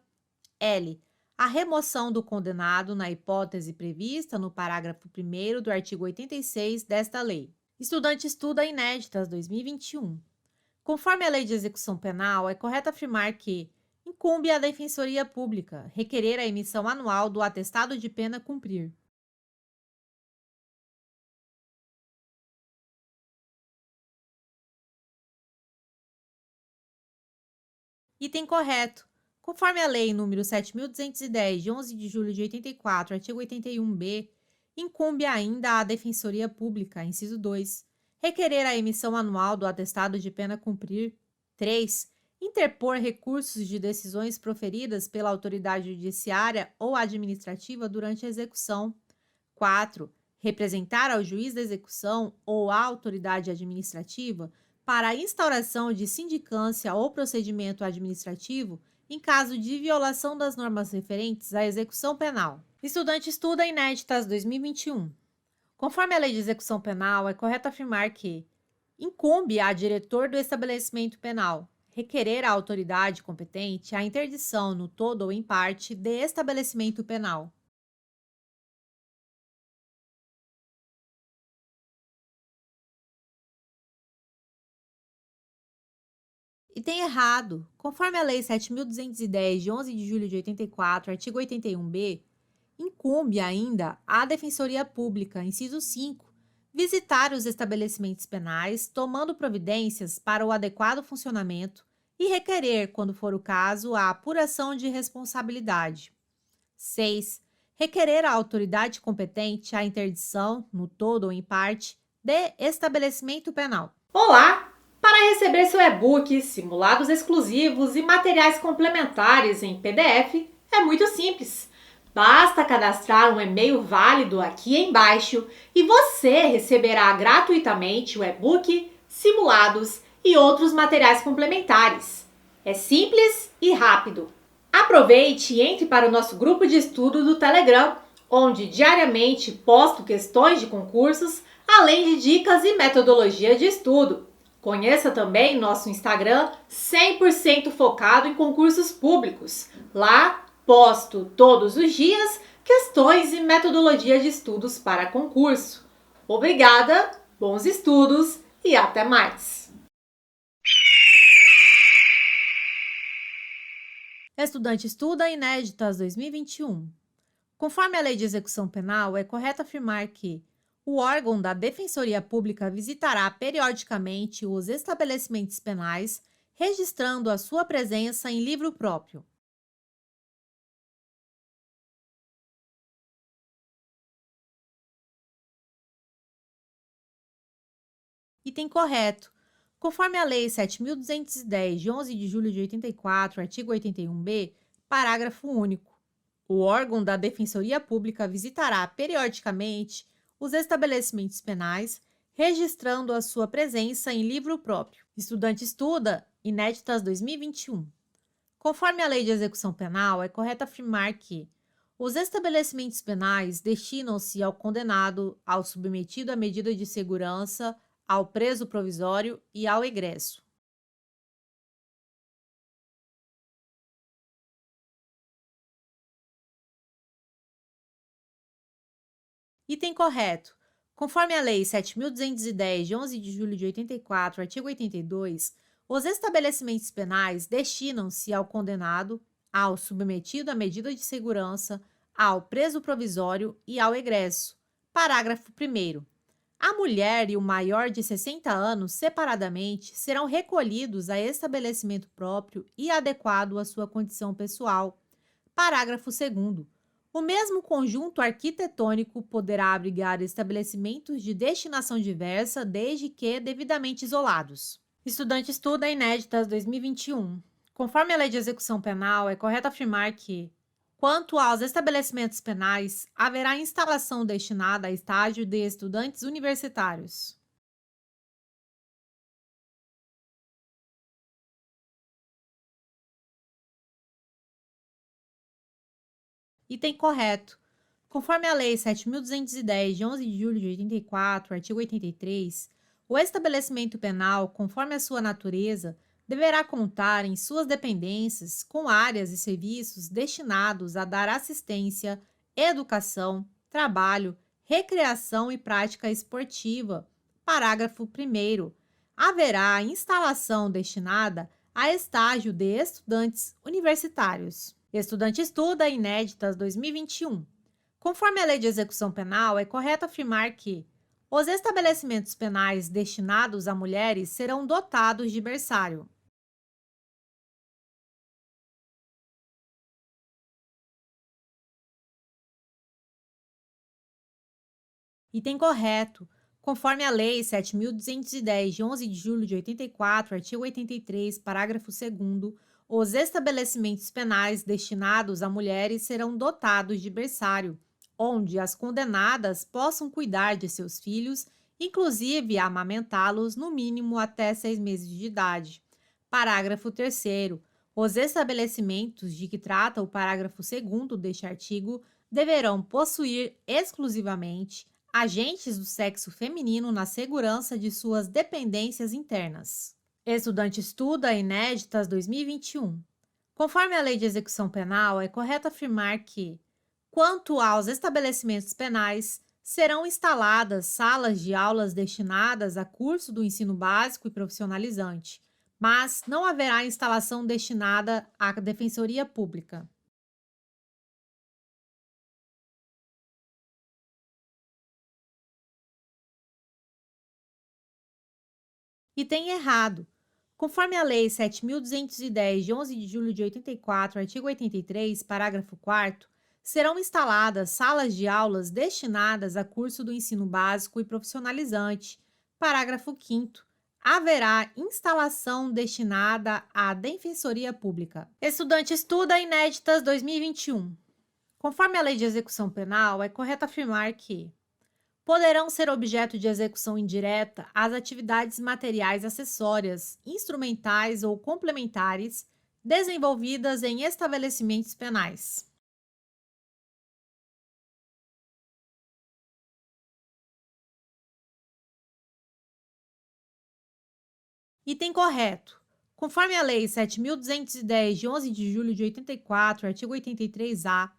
L, a remoção do condenado na hipótese prevista no parágrafo 1º do artigo 86 desta lei. Estudante estuda inéditas 2021. Conforme a Lei de Execução Penal, é correto afirmar que incumbe à Defensoria Pública requerer a emissão anual do atestado de pena a cumprir. Item correto. Conforme a Lei nº 7.210, de 11 de julho de 84, artigo 81b, incumbe ainda à Defensoria Pública, inciso 2, requerer a emissão anual do atestado de pena a cumprir. 3. Interpor recursos de decisões proferidas pela autoridade judiciária ou administrativa durante a execução. 4. Representar ao juiz da execução ou à autoridade administrativa para a instauração de sindicância ou procedimento administrativo em caso de violação das normas referentes à execução penal. Estudante estuda inéditas 2021. Conforme a Lei de Execução Penal, é correto afirmar que incumbe a diretor do estabelecimento penal requerer à autoridade competente a interdição no todo ou em parte de estabelecimento penal. Item errado. Conforme a Lei 7.210, de 11 de julho de 84, artigo 81b, incumbe ainda à Defensoria Pública, inciso 5, visitar os estabelecimentos penais, tomando providências para o adequado funcionamento e requerer, quando for o caso, a apuração de responsabilidade. 6. Requerer à autoridade competente a interdição, no todo ou em parte, de estabelecimento penal. Olá! Para receber seu e-book, simulados exclusivos e materiais complementares em PDF, é muito simples. Basta cadastrar um e-mail válido aqui embaixo e você receberá gratuitamente o e-book, simulados e outros materiais complementares. É simples e rápido. Aproveite e entre para o nosso grupo de estudo do Telegram, onde diariamente posto questões de concursos, além de dicas e metodologia de estudo. Conheça também nosso Instagram 100% focado em concursos públicos. Lá posto todos os dias questões e metodologia de estudos para concurso. Obrigada, bons estudos e até mais! Estudante estuda Inéditas 2021. Conforme a Lei de Execução Penal, é correto afirmar que o órgão da Defensoria Pública visitará periodicamente os estabelecimentos penais, registrando a sua presença em livro próprio. Item correto. Conforme a Lei 7.210, de 11 de julho de 84, artigo 81b, parágrafo único, o órgão da Defensoria Pública visitará periodicamente os estabelecimentos penais, registrando a sua presença em livro próprio. Estudante estuda Inéditas 2021. Conforme a Lei de Execução Penal, é correto afirmar que os estabelecimentos penais destinam-se ao condenado, ao submetido à medida de segurança, ao preso provisório e ao egresso. Item correto. Conforme a Lei 7.210, de 11 de julho de 84, artigo 82, os estabelecimentos penais destinam-se ao condenado, ao submetido à medida de segurança, ao preso provisório e ao egresso. Parágrafo 1º. A mulher e o maior de 60 anos, separadamente, serão recolhidos a estabelecimento próprio e adequado à sua condição pessoal. Parágrafo 2º. O mesmo conjunto arquitetônico poderá abrigar estabelecimentos de destinação diversa, desde que devidamente isolados. Estudante estuda Inéditas 2021. Conforme a Lei de Execução Penal, é correto afirmar que, quanto aos estabelecimentos penais, haverá instalação destinada a estágio de estudantes universitários. Item correto. Conforme a Lei 7.210, de 11 de julho de 84, artigo 83, o estabelecimento penal, conforme a sua natureza, deverá contar em suas dependências com áreas e serviços destinados a dar assistência, educação, trabalho, recreação e prática esportiva. Parágrafo 1º. Haverá instalação destinada a estágio de estudantes universitários. Estudante estuda Inéditas 2021. Conforme a Lei de Execução Penal, é correto afirmar que os estabelecimentos penais destinados a mulheres serão dotados de berçário. Item correto. Conforme a Lei 7.210, de 11 de julho de 84, artigo 83, parágrafo 2º, os estabelecimentos penais destinados a mulheres serão dotados de berçário, onde as condenadas possam cuidar de seus filhos, inclusive amamentá-los no mínimo até 6 meses de idade. Parágrafo 3º. Os estabelecimentos de que trata o parágrafo 2º deste artigo deverão possuir exclusivamente agentes do sexo feminino na segurança de suas dependências internas. Estudante estuda Inéditas 2021. Conforme a Lei de Execução Penal, é correto afirmar que, quanto aos estabelecimentos penais, serão instaladas salas de aulas destinadas a curso do ensino básico e profissionalizante, mas não haverá instalação destinada à Defensoria Pública. Item errado. Conforme a Lei 7.210, de 11 de julho de 84, artigo 83, parágrafo 4º, serão instaladas salas de aulas destinadas a curso do ensino básico e profissionalizante. Parágrafo 5º. Haverá instalação destinada à Defensoria Pública. Estudante estuda Inéditas 2021. Conforme a Lei de Execução Penal, é correto afirmar que poderão ser objeto de execução indireta as atividades materiais acessórias, instrumentais ou complementares desenvolvidas em estabelecimentos penais. Item correto. Conforme a Lei 7.210, de 11 de julho de 84, artigo 83-A,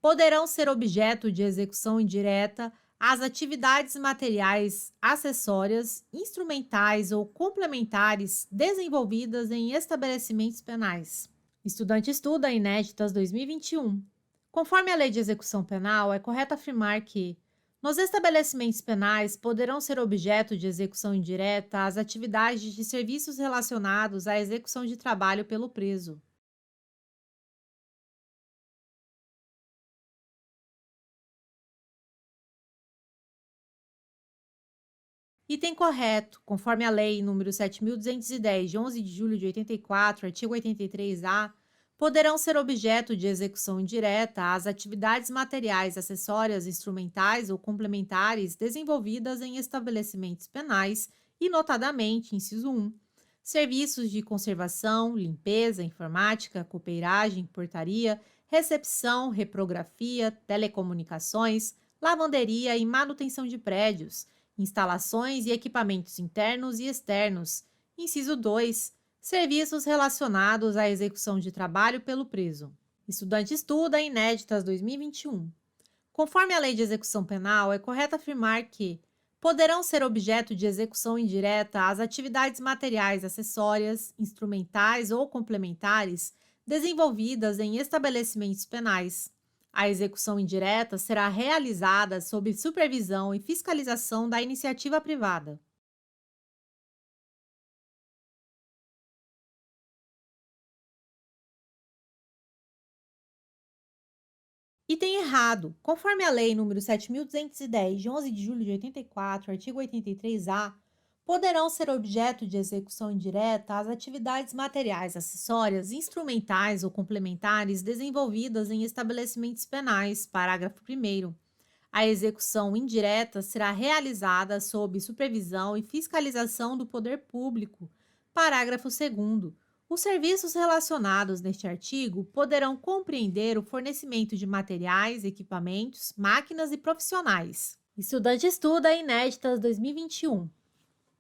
poderão ser objeto de execução indireta as atividades materiais, acessórias, instrumentais ou complementares desenvolvidas em estabelecimentos penais. Estudante estuda Inéditas 2021. Conforme a Lei de Execução Penal, é correto afirmar que, nos estabelecimentos penais, poderão ser objeto de execução indireta as atividades de serviços relacionados à execução de trabalho pelo preso. Item correto. Conforme a Lei nº 7.210, de 11 de julho de 84, artigo 83-A, poderão ser objeto de execução indireta as atividades materiais, acessórias, instrumentais ou complementares desenvolvidas em estabelecimentos penais e, notadamente, inciso 1, serviços de conservação, limpeza, informática, copeiragem, portaria, recepção, reprografia, telecomunicações, lavanderia e manutenção de prédios, instalações e equipamentos internos e externos. Inciso 2. Serviços relacionados à execução de trabalho pelo preso. Estudante estuda Inéditas 2021. Conforme a Lei de Execução Penal, é correto afirmar que poderão ser objeto de execução indireta as atividades materiais, acessórias, instrumentais ou complementares desenvolvidas em estabelecimentos penais. A execução indireta será realizada sob supervisão e fiscalização da iniciativa privada. Item errado. Conforme a Lei nº 7.210, de 11 de julho de 84, artigo 83-A, poderão ser objeto de execução indireta as atividades materiais, acessórias, instrumentais ou complementares desenvolvidas em estabelecimentos penais. Parágrafo 1º. A execução indireta será realizada sob supervisão e fiscalização do poder público. Parágrafo 2º. Os serviços relacionados neste artigo poderão compreender o fornecimento de materiais, equipamentos, máquinas e profissionais. Estudante estuda Inéditas 2021.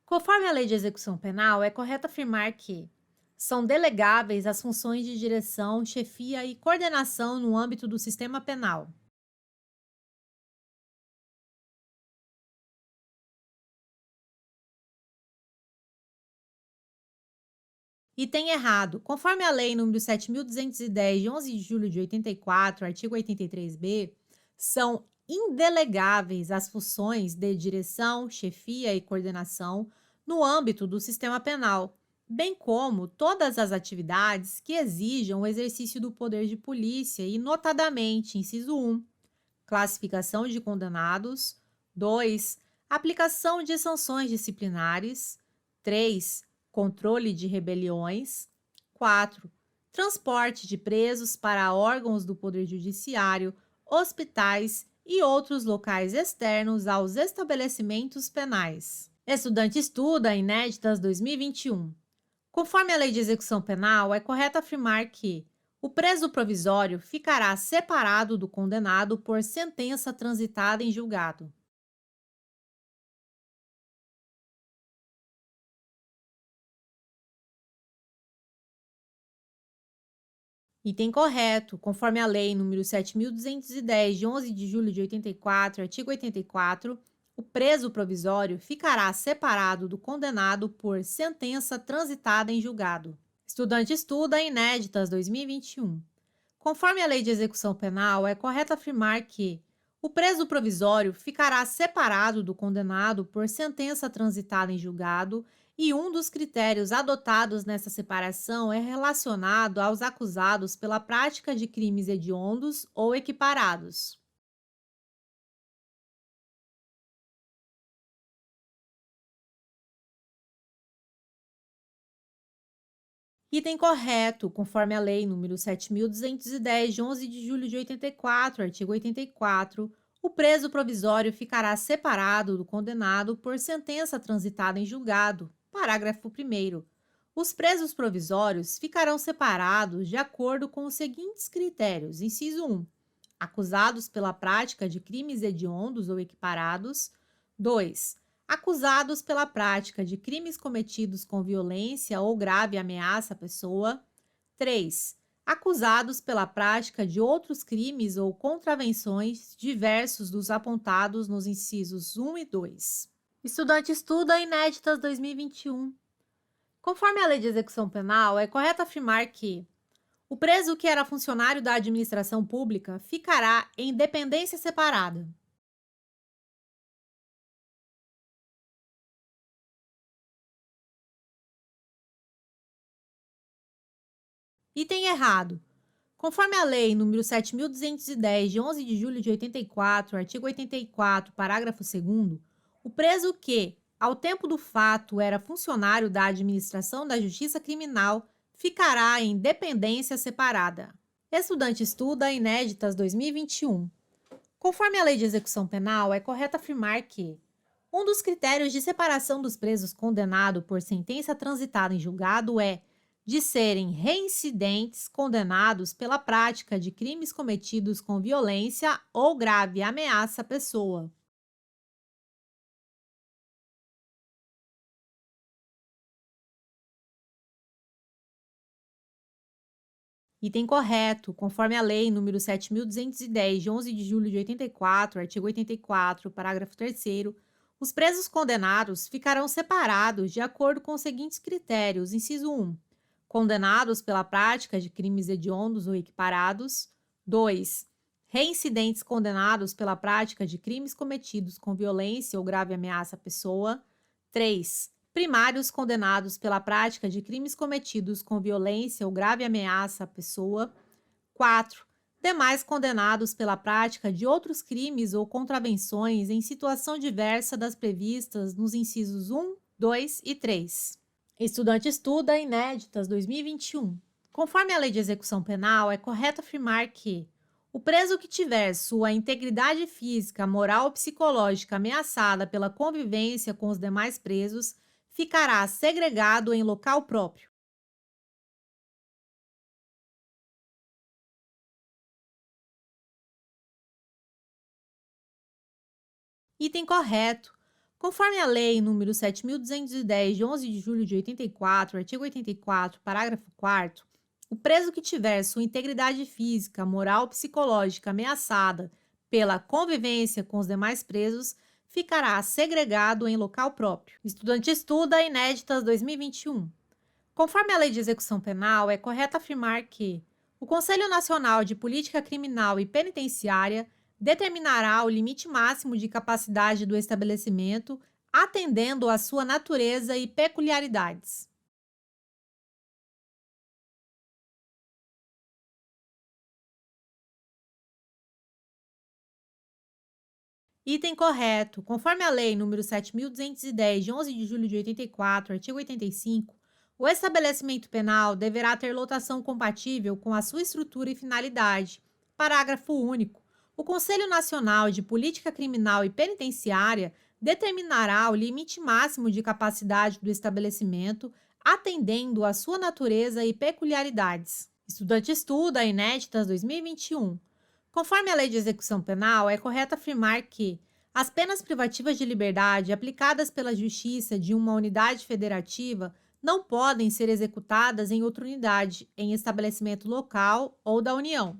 Conforme a Lei de Execução Penal, é correto afirmar que são delegáveis as funções de direção, chefia e coordenação no âmbito do sistema penal. Item errado. Conforme a Lei nº 7.210, de 11 de julho de 84, artigo 83-B, são indelegáveis as funções de direção, chefia e coordenação no âmbito do sistema penal, bem como todas as atividades que exijam o exercício do poder de polícia e, notadamente, inciso 1, classificação de condenados; 2, aplicação de sanções disciplinares; 3, controle de rebeliões; 4, transporte de presos para órgãos do Poder Judiciário, hospitais e outros locais externos aos estabelecimentos penais. Estudante estuda Inéditas 2021. Conforme a Lei de Execução Penal, é correto afirmar que o preso provisório ficará separado do condenado por sentença transitada em julgado. Item correto. Conforme a Lei nº 7.210, de 11 de julho de 84, artigo 84, o preso provisório ficará separado do condenado por sentença transitada em julgado. Estudante estuda Inéditas 2021. Conforme a Lei de Execução Penal, é correto afirmar que o preso provisório ficará separado do condenado por sentença transitada em julgado e um dos critérios adotados nessa separação é relacionado aos acusados pela prática de crimes hediondos ou equiparados. Item correto. Conforme a Lei nº 7.210, de 11 de julho de 84, artigo 84, o preso provisório ficará separado do condenado por sentença transitada em julgado. Parágrafo 1º. Os presos provisórios ficarão separados de acordo com os seguintes critérios: inciso 1, acusados pela prática de crimes hediondos ou equiparados; 2, acusados pela prática de crimes cometidos com violência ou grave ameaça à pessoa; 3, acusados pela prática de outros crimes ou contravenções diversos dos apontados nos incisos 1 e 2. Estudante estuda inéditas 2021. Conforme a Lei de Execução Penal, é correto afirmar que o preso que era funcionário da administração pública ficará em dependência separada. Item errado. Conforme a Lei nº 7.210, de 11 de julho de 84, artigo 84, parágrafo 2º, o preso que, ao tempo do fato, era funcionário da administração da Justiça Criminal, ficará em dependência separada. Estudante estuda inéditas 2021. Conforme a Lei de Execução Penal, é correto afirmar que um dos critérios de separação dos presos condenados por sentença transitada em julgado é de serem reincidentes condenados pela prática de crimes cometidos com violência ou grave ameaça à pessoa. Item correto, conforme a Lei nº 7.210, de 11 de julho de 84, artigo 84, parágrafo 3º, os presos condenados ficarão separados de acordo com os seguintes critérios: inciso 1, condenados pela prática de crimes hediondos ou equiparados; 2, reincidentes condenados pela prática de crimes cometidos com violência ou grave ameaça à pessoa; 3, primários condenados pela prática de crimes cometidos com violência ou grave ameaça à pessoa; 4, demais condenados pela prática de outros crimes ou contravenções em situação diversa das previstas nos incisos 1, 2 e 3. Estudante estuda inéditas 2021. Conforme a Lei de Execução Penal, é correto afirmar que o preso que tiver sua integridade física, moral ou psicológica ameaçada pela convivência com os demais presos ficará segregado em local próprio. Item correto. Conforme a Lei nº 7.210, de 11 de julho de 84, artigo 84, parágrafo 4º, o preso que tiver sua integridade física, moral ou psicológica ameaçada pela convivência com os demais presos ficará segregado em local próprio. Estudante estuda inéditas 2021. Conforme a Lei de Execução Penal, é correto afirmar que o Conselho Nacional de Política Criminal e Penitenciária determinará o limite máximo de capacidade do estabelecimento, atendendo à sua natureza e peculiaridades. Item correto. Conforme a Lei nº 7.210, de 11 de julho de 84, artigo 85, o estabelecimento penal deverá ter lotação compatível com a sua estrutura e finalidade. Parágrafo único. O Conselho Nacional de Política Criminal e Penitenciária determinará o limite máximo de capacidade do estabelecimento, atendendo à sua natureza e peculiaridades. Estudante estuda inéditas 2021. Conforme a Lei de Execução Penal, é correto afirmar que as penas privativas de liberdade aplicadas pela Justiça de uma unidade federativa não podem ser executadas em outra unidade, em estabelecimento local ou da União.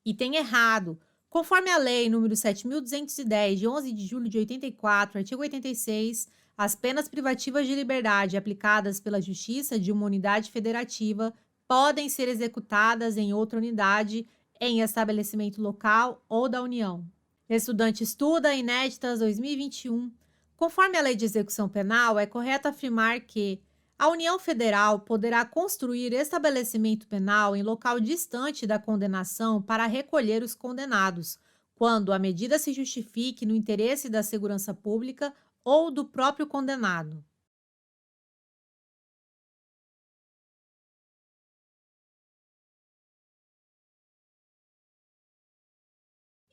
Item errado. Conforme a Lei nº 7.210, de 11 de julho de 84, artigo 86, as penas privativas de liberdade aplicadas pela Justiça de uma unidade federativa podem ser executadas em outra unidade, em estabelecimento local ou da União. Estudante estuda inéditas 2021. Conforme a Lei de Execução Penal, é correto afirmar que a União Federal poderá construir estabelecimento penal em local distante da condenação para recolher os condenados, quando a medida se justifique no interesse da segurança pública ou do próprio condenado.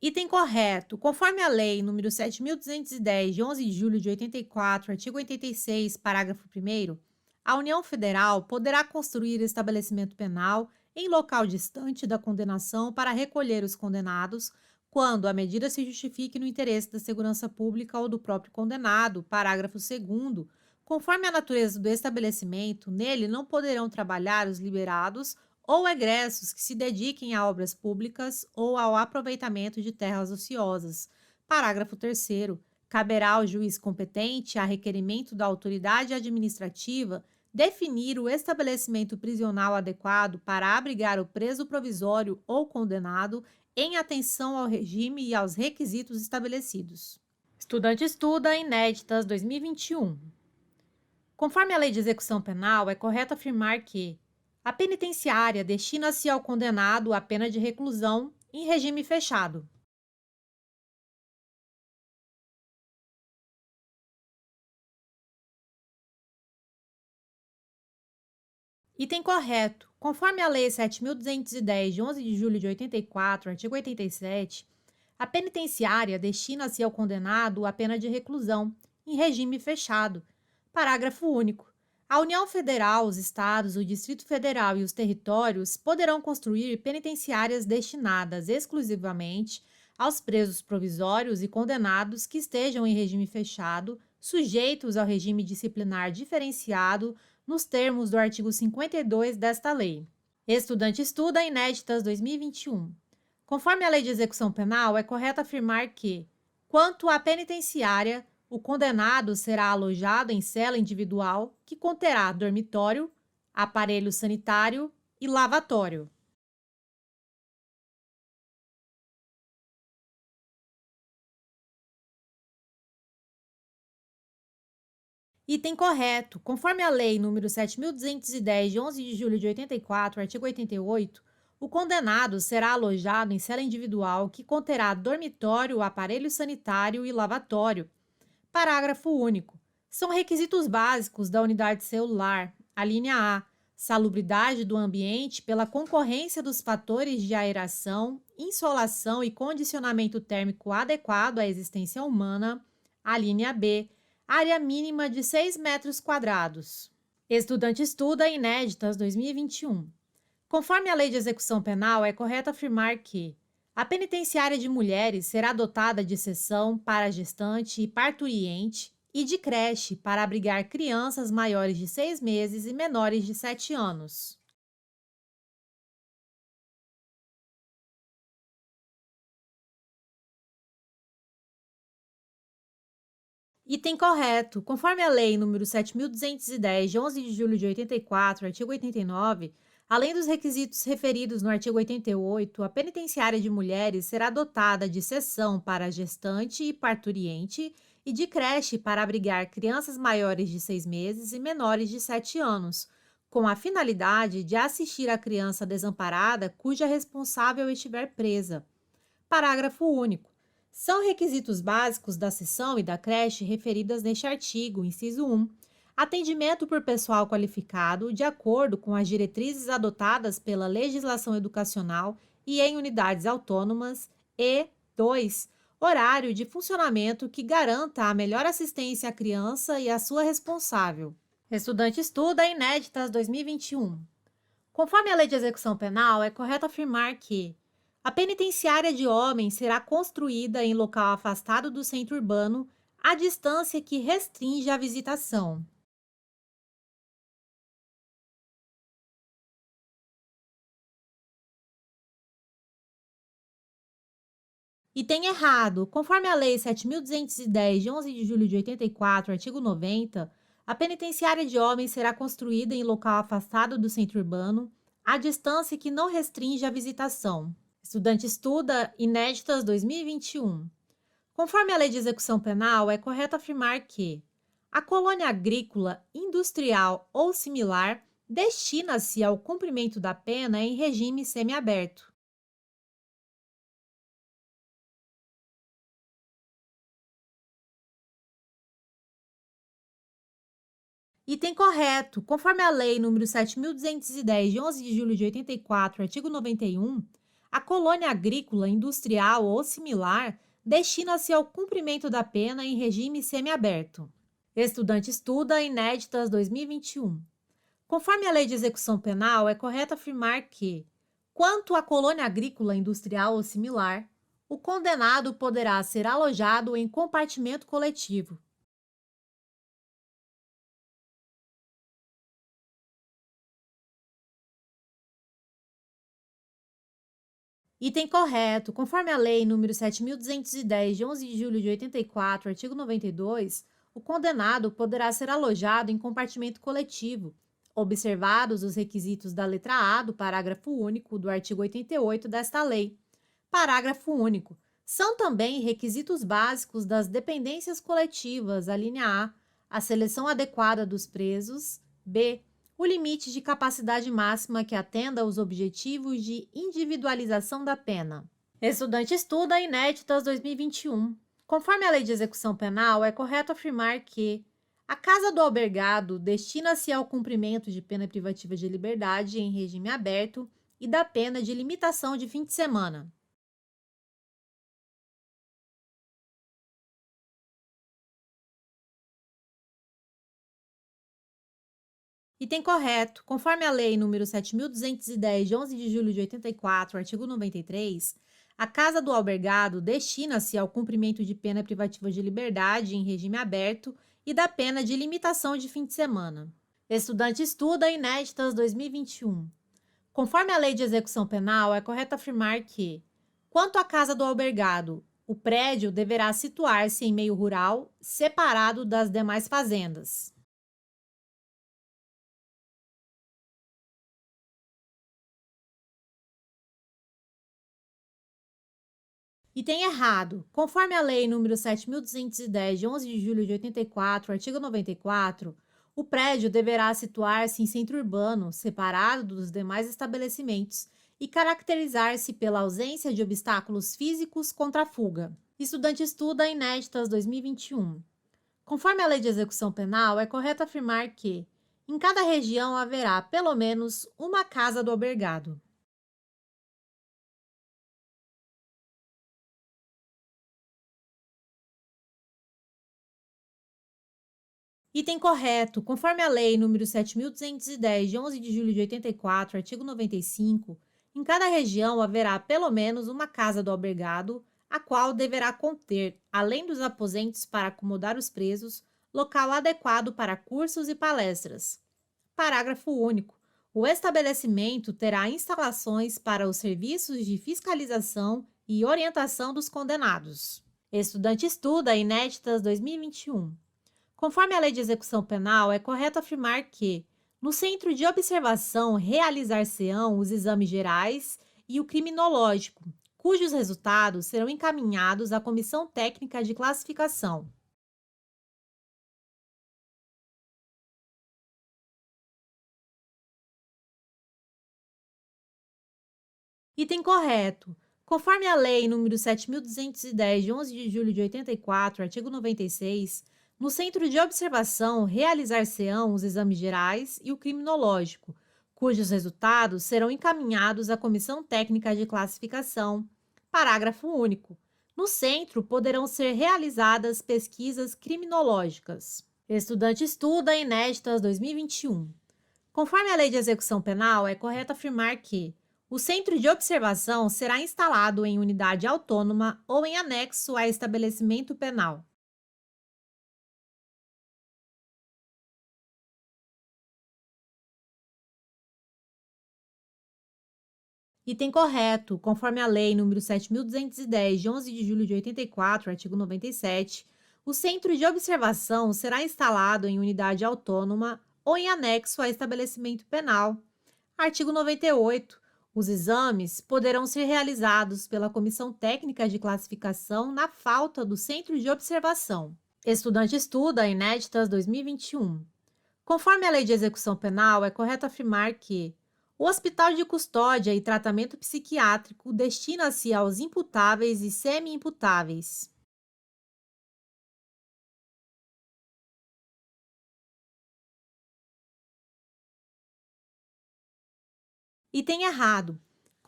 Item correto. Conforme a Lei nº 7.210, de 11 de julho de 84, artigo 86, parágrafo 1º, a União Federal poderá construir estabelecimento penal em local distante da condenação para recolher os condenados, quando a medida se justifique no interesse da segurança pública ou do próprio condenado, parágrafo 2º. Conforme a natureza do estabelecimento, nele não poderão trabalhar os liberados ou egressos que se dediquem a obras públicas ou ao aproveitamento de terras ociosas. Parágrafo 3º. Caberá ao juiz competente, a requerimento da autoridade administrativa, definir o estabelecimento prisional adequado para abrigar o preso provisório ou condenado em atenção ao regime e aos requisitos estabelecidos. Estudante estuda inéditas 2021. Conforme a Lei de Execução Penal, é correto afirmar que a penitenciária destina-se ao condenado à pena de reclusão em regime fechado. Item correto. Conforme a Lei 7.210, de 11 de julho de 84, artigo 87, a penitenciária destina-se ao condenado à pena de reclusão em regime fechado. Parágrafo único. A União Federal, os Estados, o Distrito Federal e os territórios poderão construir penitenciárias destinadas exclusivamente aos presos provisórios e condenados que estejam em regime fechado, sujeitos ao regime disciplinar diferenciado nos termos do artigo 52 desta lei. Estudante estuda inéditas 2021. Conforme a Lei de Execução Penal, é correto afirmar que, quanto à penitenciária, o condenado será alojado em cela individual que conterá dormitório, aparelho sanitário e lavatório. Item correto. Conforme a Lei nº 7.210, de 11 de julho de 84, artigo 88, o condenado será alojado em cela individual que conterá dormitório, aparelho sanitário e lavatório. Parágrafo único. São requisitos básicos da unidade celular. A linha A. Salubridade do ambiente pela concorrência dos fatores de aeração, insolação e condicionamento térmico adequado à existência humana. A linha B. Área mínima de 6 metros quadrados. Estudante estuda inéditas 2021. Conforme a Lei de Execução Penal, é correto afirmar que a penitenciária de mulheres será dotada de seção para gestante e parturiente e de creche para abrigar crianças maiores de 6 meses e menores de 7 anos. Item correto. Conforme a Lei nº 7.210, de 11 de julho de 84, artigo 89, além dos requisitos referidos no artigo 88, a penitenciária de mulheres será dotada de seção para gestante e parturiente e de creche para abrigar crianças maiores de 6 meses e menores de 7 anos, com a finalidade de assistir a criança desamparada cuja responsável estiver presa. Parágrafo único. São requisitos básicos da seção e da creche referidas neste artigo, inciso 1, atendimento por pessoal qualificado de acordo com as diretrizes adotadas pela legislação educacional e em unidades autônomas e 2, horário de funcionamento que garanta a melhor assistência à criança e à sua responsável. Estudante estuda inéditas 2021. Conforme a Lei de Execução Penal, é correto afirmar que a penitenciária de homens será construída em local afastado do centro urbano, à distância que restringe a visitação. Item errado. Conforme a Lei 7.210, de 11 de julho de 84, artigo 90, a penitenciária de homens será construída em local afastado do centro urbano, à distância que não restringe a visitação. Estudante estuda inéditas 2021. Conforme a Lei de Execução Penal, é correto afirmar que a colônia agrícola, industrial ou similar destina-se ao cumprimento da pena em regime semiaberto. Item correto. Conforme a Lei nº 7.210, de 11 de julho de 84, artigo 91, A colônia agrícola, industrial ou similar destina-se ao cumprimento da pena em regime semiaberto. Estudante estuda inéditas 2021. Conforme a Lei de Execução Penal, é correto afirmar que, quanto à colônia agrícola, industrial ou similar, o condenado poderá ser alojado em compartimento coletivo. Item correto. Conforme a Lei nº 7.210, de 11 de julho de 84, artigo 92, o condenado poderá ser alojado em compartimento coletivo, observados os requisitos da letra A do parágrafo único do artigo 88 desta lei. Parágrafo único. São também requisitos básicos das dependências coletivas, a linha a seleção adequada dos presos, b, o limite de capacidade máxima que atenda aos objetivos de individualização da pena. Estudante estuda inéditas 2021. Conforme a Lei de Execução Penal, é correto afirmar que a casa do albergado destina-se ao cumprimento de pena privativa de liberdade em regime aberto e da pena de limitação de fim de semana. Item correto. Conforme a Lei nº 7.210, de 11 de julho de 84, artigo 93, a casa do albergado destina-se ao cumprimento de pena privativa de liberdade em regime aberto e da pena de limitação de fim de semana. Estudante estuda inéditas 2021. Conforme a Lei de Execução Penal, é correto afirmar que, quanto à casa do albergado, o prédio deverá situar-se em meio rural, separado das demais fazendas. Item errado. Conforme a Lei nº 7.210, de 11 de julho de 84, artigo 94, o prédio deverá situar-se em centro urbano, separado dos demais estabelecimentos, e caracterizar-se pela ausência de obstáculos físicos contra a fuga. Estudante estuda inéditas 2021. Conforme a Lei de Execução Penal, é correto afirmar que, em cada região, haverá, pelo menos, uma casa do albergado. Item correto. Conforme a Lei nº 7.210, de 11 de julho de 84, artigo 95, em cada região haverá pelo menos uma casa do albergado, a qual deverá conter, além dos aposentos para acomodar os presos, local adequado para cursos e palestras. Parágrafo único. O estabelecimento terá instalações para os serviços de fiscalização e orientação dos condenados. Estudante estuda inéditas 2021. Conforme a Lei de Execução Penal, é correto afirmar que, no centro de observação, realizar-se-ão os exames gerais e o criminológico, cujos resultados serão encaminhados à Comissão Técnica de Classificação. Item correto. Conforme a Lei nº 7.210, de 11 de julho de 84, artigo 96, no centro de observação realizar-se-ão os exames gerais e o criminológico, cujos resultados serão encaminhados à Comissão Técnica de Classificação. Parágrafo único. No centro poderão ser realizadas pesquisas criminológicas. Estudante estuda inéditas 2021. Conforme a Lei de Execução Penal, é correto afirmar que o centro de observação será instalado em unidade autônoma ou em anexo a estabelecimento penal. Item correto. Conforme a Lei nº 7.210, de 11 de julho de 84, artigo 97, o centro de observação será instalado em unidade autônoma ou em anexo a estabelecimento penal. Artigo 98. Os exames poderão ser realizados pela Comissão Técnica de Classificação na falta do centro de observação. Estudante estuda inéditas 2021. Conforme a Lei de Execução Penal, é correto afirmar que o Hospital de Custódia e Tratamento Psiquiátrico destina-se aos imputáveis e semi-imputáveis. Item errado.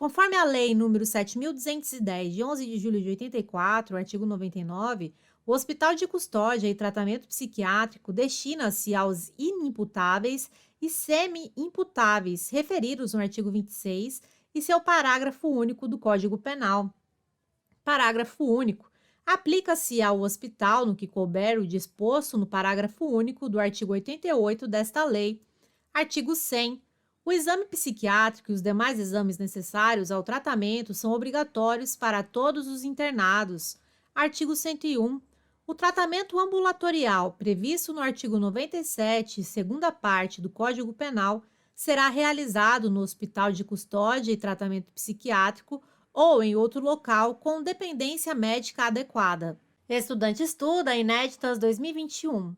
Conforme a Lei nº 7.210, de 11 de julho de 84, artigo 99, o Hospital de Custódia e Tratamento Psiquiátrico destina-se aos inimputáveis e semi-imputáveis referidos no artigo 26 e seu parágrafo único do Código Penal. Parágrafo único. Aplica-se ao hospital no que couber o disposto no parágrafo único do artigo 88 desta lei. Artigo 100. O exame psiquiátrico e os demais exames necessários ao tratamento são obrigatórios para todos os internados. Artigo 101. O tratamento ambulatorial, previsto no artigo 97, segunda parte do Código Penal, será realizado no Hospital de Custódia e Tratamento Psiquiátrico ou em outro local com dependência médica adequada. Estudante estuda Inéditas 2021.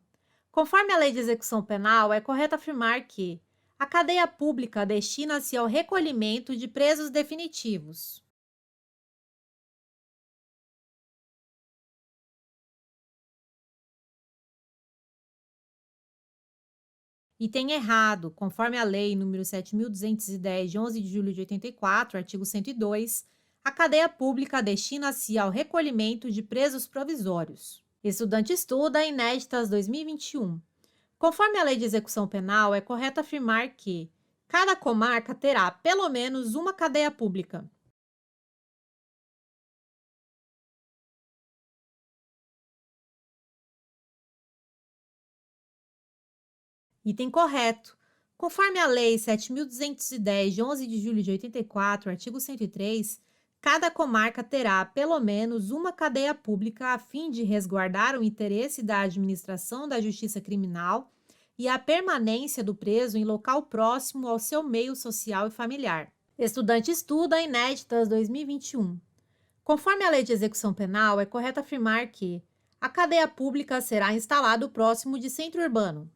Conforme a Lei de Execução Penal, é correto afirmar que a cadeia pública destina-se ao recolhimento de presos definitivos. Item errado. Conforme a Lei nº 7.210, de 11 de julho de 84, artigo 102, a cadeia pública destina-se ao recolhimento de presos provisórios. Estudante estuda Inéditas 2021. Conforme a Lei de Execução Penal, é correto afirmar que cada comarca terá pelo menos uma cadeia pública. Item correto. Conforme a Lei 7.210, de 11 de julho de 84, artigo 103, cada comarca terá, pelo menos, uma cadeia pública a fim de resguardar o interesse da administração da justiça criminal e a permanência do preso em local próximo ao seu meio social e familiar. Estudante estuda Inéditas 2021. Conforme a Lei de Execução Penal, é correto afirmar que a cadeia pública será instalada próximo de centro urbano.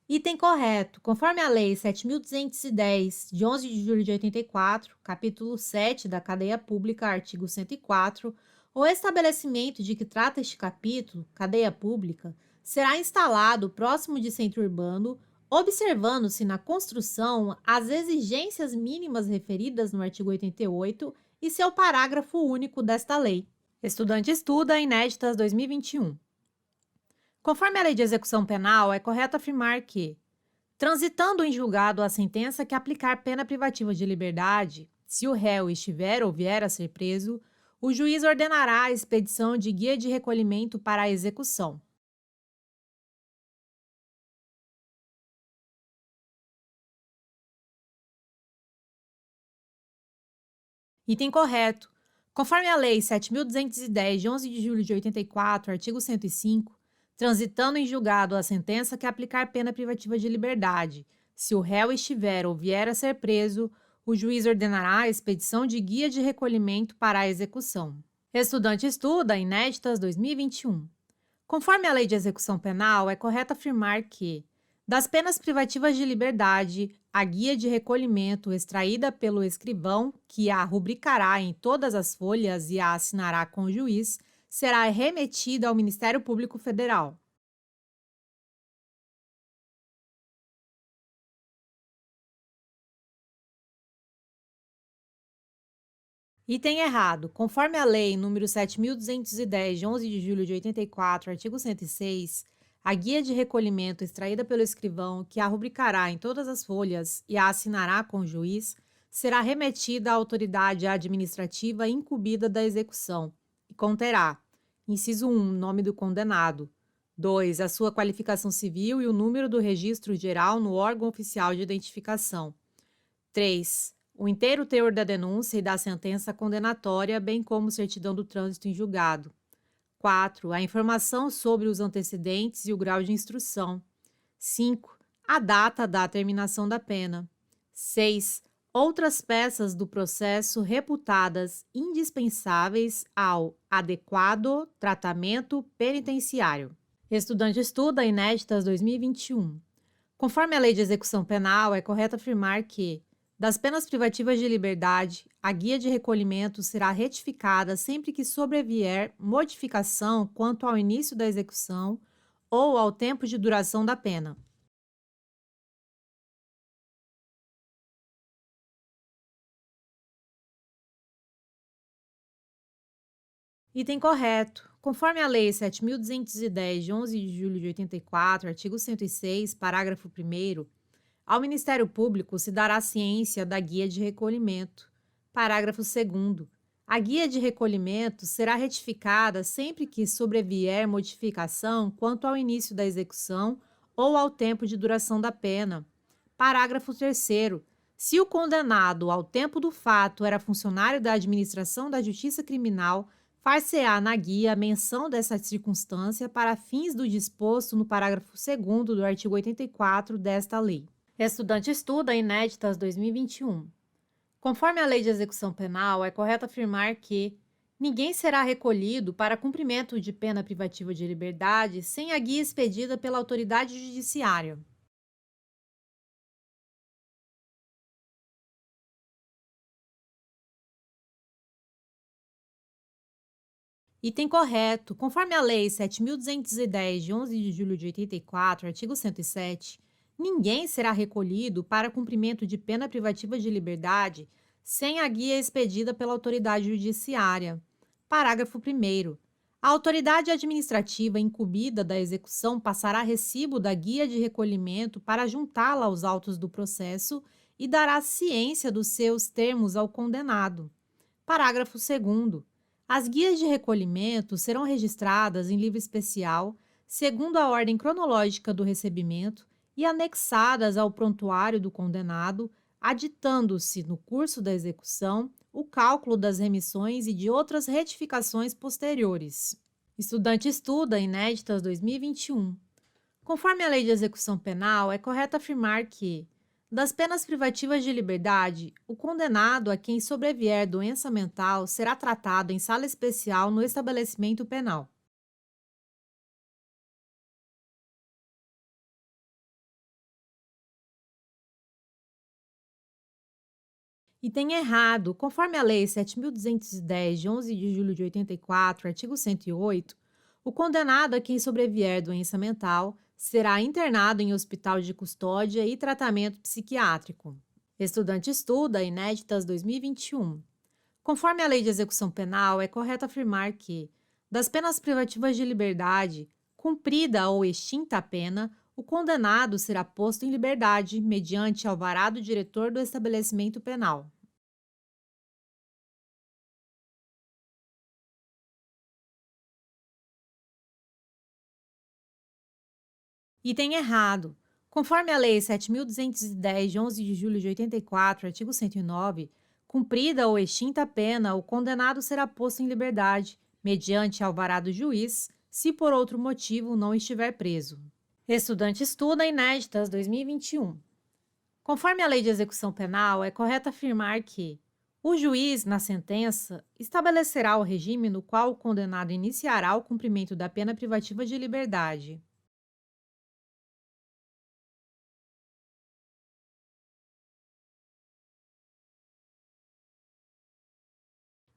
Item correto. Conforme a Lei 7.210, de 11 de julho de 84, capítulo 7 da Cadeia Pública, artigo 104, o estabelecimento de que trata este capítulo, cadeia pública, será instalado próximo de centro urbano, observando-se na construção as exigências mínimas referidas no artigo 88 e seu parágrafo único desta lei. Estudante estuda Inéditas 2021. Conforme a Lei de Execução Penal, é correto afirmar que, transitando em julgado a sentença que aplicar pena privativa de liberdade, se o réu estiver ou vier a ser preso, o juiz ordenará a expedição de guia de recolhimento para a execução. Item correto. Conforme a Lei 7.210, de 11 de julho de 84, artigo 105, transitando em julgado a sentença que aplicar pena privativa de liberdade, se o réu estiver ou vier a ser preso, o juiz ordenará a expedição de guia de recolhimento para a execução. Estudante estuda Inéditas 2021. Conforme a Lei de Execução Penal, é correto afirmar que, das penas privativas de liberdade, a guia de recolhimento extraída pelo escrivão, que a rubricará em todas as folhas e a assinará com o juiz, será remetida ao Ministério Público Federal. Item errado. Conforme a Lei nº 7.210, de 11 de julho de 84, artigo 106, a guia de recolhimento extraída pelo escrivão, que a rubricará em todas as folhas e a assinará com o juiz, será remetida à autoridade administrativa incumbida da execução e conterá: inciso 1, nome do condenado. 2, a sua qualificação civil e o número do registro geral no órgão oficial de identificação. 3, o inteiro teor da denúncia e da sentença condenatória, bem como certidão do trânsito em julgado. 4, a informação sobre os antecedentes e o grau de instrução. 5, a data da terminação da pena. 6, outras peças do processo reputadas indispensáveis ao adequado tratamento penitenciário. Estudante estuda Inéditas 2021. Conforme a Lei de Execução Penal, é correto afirmar que, Das penas privativas de liberdade, a guia de recolhimento será retificada sempre que sobrevier modificação quanto ao início da execução ou ao tempo de duração da pena. Item correto. Conforme a Lei 7.210, de 11 de julho de 84, artigo 106, parágrafo 1º, ao Ministério Público se dará ciência da guia de recolhimento. Parágrafo 2º. A guia de recolhimento será retificada sempre que sobrevier modificação quanto ao início da execução ou ao tempo de duração da pena. Parágrafo 3º. Se o condenado, ao tempo do fato, era funcionário da administração da Justiça Criminal, far-se-á na guia menção dessa circunstância para fins do disposto no parágrafo 2º do artigo 84 desta lei. Estudante estuda inéditas 2021. Conforme a Lei de Execução Penal, é correto afirmar que ninguém será recolhido para cumprimento de pena privativa de liberdade sem a guia expedida pela autoridade judiciária. Item correto. Conforme a Lei 7.210, de 11 de julho de 84, artigo 107, ninguém será recolhido para cumprimento de pena privativa de liberdade sem a guia expedida pela autoridade judiciária. Parágrafo 1º. A autoridade administrativa incumbida da execução passará recibo da guia de recolhimento para juntá-la aos autos do processo e dará ciência dos seus termos ao condenado. Parágrafo 2º. As guias de recolhimento serão registradas em livro especial, segundo a ordem cronológica do recebimento, e anexadas ao prontuário do condenado, aditando-se, no curso da execução, o cálculo das remissões e de outras retificações posteriores. Estudante estuda inéditas 2021. Conforme a Lei de Execução Penal, é correto afirmar que, das penas privativas de liberdade, o condenado a quem sobrevier doença mental será tratado em sala especial no estabelecimento penal. Item errado. Conforme a Lei 7.210, de 11 de julho de 84, artigo 108, o condenado a quem sobrevier doença mental será internado em hospital de custódia e tratamento psiquiátrico. Estudante estuda inéditas 2021. Conforme a Lei de Execução Penal, é correto afirmar que, das penas privativas de liberdade, cumprida ou extinta a pena, o condenado será posto em liberdade mediante alvará do diretor do estabelecimento penal. Item errado. Conforme a Lei 7.210, de 11 de julho de 84, artigo 109, cumprida ou extinta a pena, o condenado será posto em liberdade, mediante alvará do juiz, se por outro motivo não estiver preso. Estudante estuda inéditas 2021. Conforme a Lei de Execução Penal, é correto afirmar que o juiz, na sentença, estabelecerá o regime no qual o condenado iniciará o cumprimento da pena privativa de liberdade.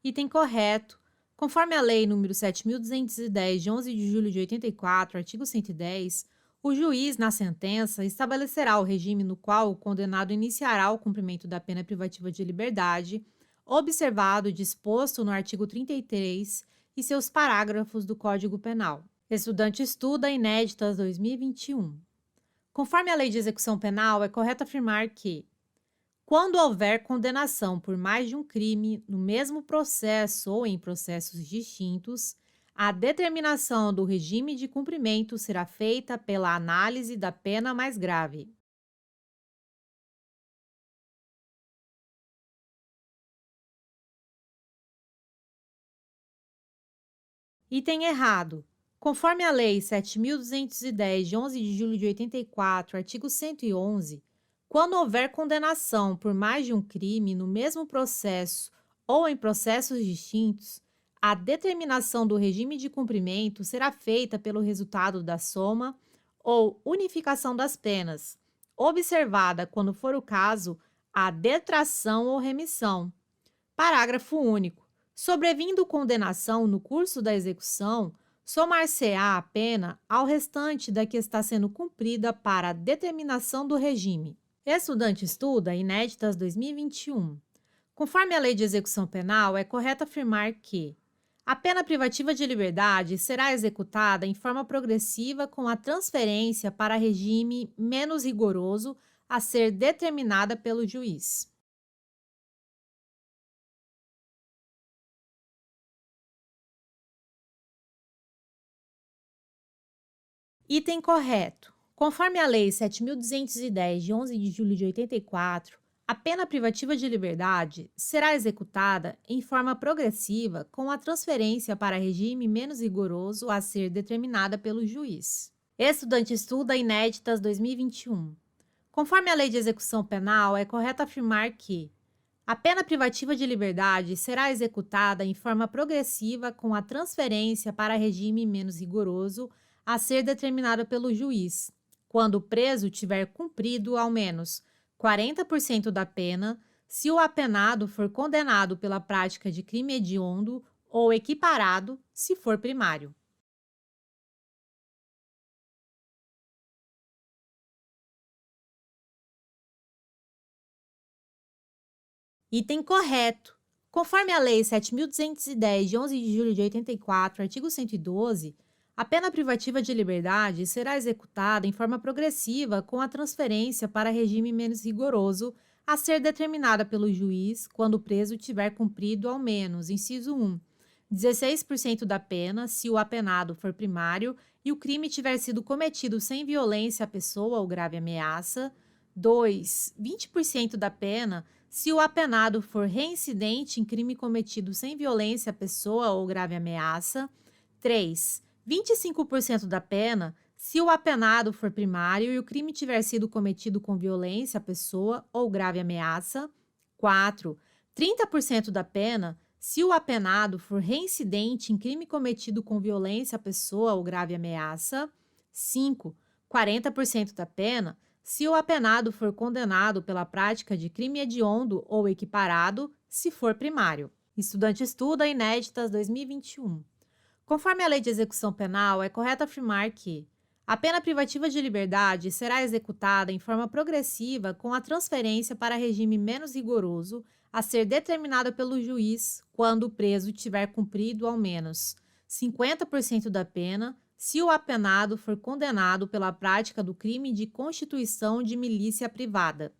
Item correto. Conforme a Lei nº 7.210, de 11 de julho de 84, artigo 110, o juiz, na sentença, estabelecerá o regime no qual o condenado iniciará o cumprimento da pena privativa de liberdade, observado o disposto no artigo 33 e seus parágrafos do Código Penal. Estudante estuda inéditas 2021. Conforme a Lei de Execução Penal, é correto afirmar que, quando houver condenação por mais de um crime no mesmo processo ou em processos distintos, a determinação do regime de cumprimento será feita pela análise da pena mais grave. Item errado. Conforme a Lei 7.210, de 11 de julho de 84, artigo 111, quando houver condenação por mais de um crime no mesmo processo ou em processos distintos, a determinação do regime de cumprimento será feita pelo resultado da soma ou unificação das penas, observada, quando for o caso, a detração ou remissão. Parágrafo único. Sobrevindo condenação no curso da execução, somar-se-á a pena ao restante da que está sendo cumprida para a determinação do regime. Estudante estuda, inéditas 2021. Conforme a Lei de Execução Penal, é correto afirmar que a pena privativa de liberdade será executada em forma progressiva com a transferência para regime menos rigoroso a ser determinada pelo juiz. Item correto. Conforme a Lei 7.210, de 11 de julho de 84, a pena privativa de liberdade será executada em forma progressiva com a transferência para regime menos rigoroso a ser determinada pelo juiz. Estudante estuda, inéditas 2021. Conforme a Lei de Execução Penal, é correto afirmar que a pena privativa de liberdade será executada em forma progressiva com a transferência para regime menos rigoroso a ser determinada pelo juiz, quando o preso tiver cumprido ao menos 40% da pena, se o apenado for condenado pela prática de crime hediondo ou equiparado, se for primário. Item correto. Conforme a Lei 7.210, de 11 de julho de 84, artigo 112, a pena privativa de liberdade será executada em forma progressiva com a transferência para regime menos rigoroso a ser determinada pelo juiz quando o preso tiver cumprido ao menos, inciso 1, 16% da pena se o apenado for primário e o crime tiver sido cometido sem violência à pessoa ou grave ameaça; 2, 20% da pena se o apenado for reincidente em crime cometido sem violência à pessoa ou grave ameaça; 3, 25% da pena se o apenado for primário e o crime tiver sido cometido com violência à pessoa ou grave ameaça; 4, 30% da pena se o apenado for reincidente em crime cometido com violência à pessoa ou grave ameaça; 5, 40% da pena se o apenado for condenado pela prática de crime hediondo ou equiparado, se for primário. Estudante estuda, inéditas 2021. Conforme a Lei de Execução Penal, é correto afirmar que a pena privativa de liberdade será executada em forma progressiva com a transferência para regime menos rigoroso a ser determinada pelo juiz quando o preso tiver cumprido ao menos 50% da pena se o apenado for condenado pela prática do crime de constituição de milícia privada.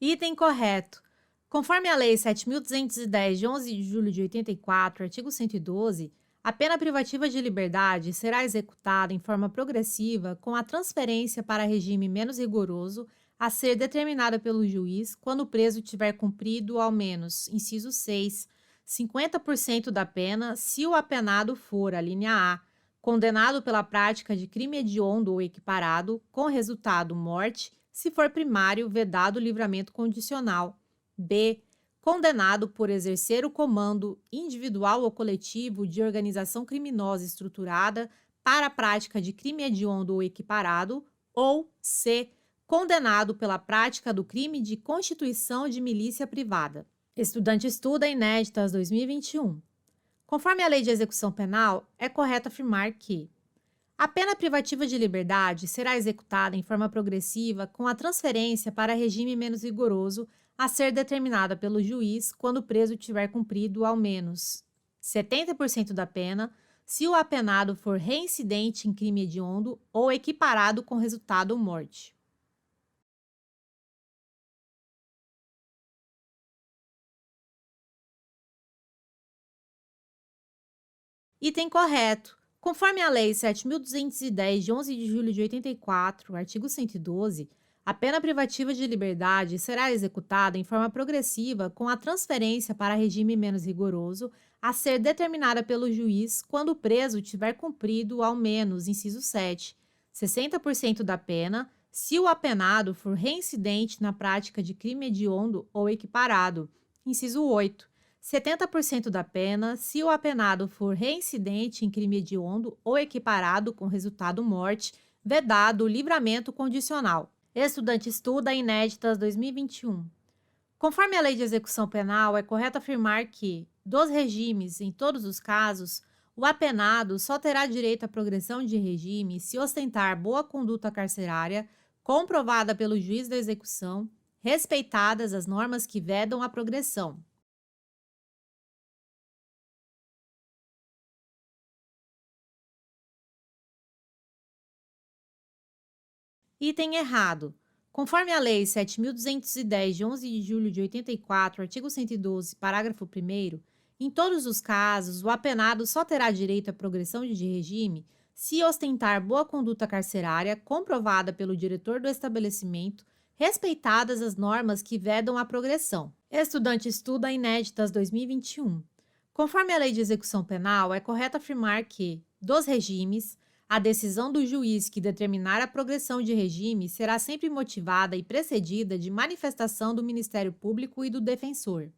Item correto. Conforme a Lei 7.210, de 11 de julho de 84, artigo 112, a pena privativa de liberdade será executada em forma progressiva com a transferência para regime menos rigoroso a ser determinada pelo juiz quando o preso tiver cumprido ao menos, inciso 6, 50% da pena se o apenado for, a linha A, condenado pela prática de crime hediondo ou equiparado, com resultado morte, se for primário, vedado livramento condicional; B, condenado por exercer o comando individual ou coletivo de organização criminosa estruturada para a prática de crime hediondo ou equiparado; ou C, condenado pela prática do crime de constituição de milícia privada. Estudante estuda, inéditas 2021. Conforme a Lei de Execução Penal, é correto afirmar que a pena privativa de liberdade será executada em forma progressiva com a transferência para regime menos rigoroso a ser determinada pelo juiz quando o preso tiver cumprido ao menos 70% da pena se o apenado for reincidente em crime hediondo ou equiparado com resultado morte. Item correto. Conforme a Lei 7.210, de 11 de julho de 84, artigo 112, a pena privativa de liberdade será executada em forma progressiva com a transferência para regime menos rigoroso a ser determinada pelo juiz quando o preso tiver cumprido ao menos, inciso 7, 60% da pena se o apenado for reincidente na prática de crime hediondo ou equiparado, inciso 8, 70% da pena se o apenado for reincidente em crime hediondo ou equiparado com resultado morte, vedado o livramento condicional. Estudante estuda inéditas 2021. Conforme a lei de execução penal, é correto afirmar que, dos regimes, em todos os casos, o apenado só terá direito à progressão de regime se ostentar boa conduta carcerária, comprovada pelo juiz da execução, respeitadas as normas que vedam a progressão. Item errado. Conforme a Lei 7.210, de 11 de julho de 84, artigo 112, parágrafo 1º, em todos os casos, o apenado só terá direito à progressão de regime se ostentar boa conduta carcerária comprovada pelo diretor do estabelecimento, respeitadas as normas que vedam a progressão. Estudante estuda inéditas 2021. Conforme a Lei de Execução Penal, é correto afirmar que, dos regimes, a decisão do juiz que determinar a progressão de regime será sempre motivada e precedida de manifestação do Ministério Público e do defensor.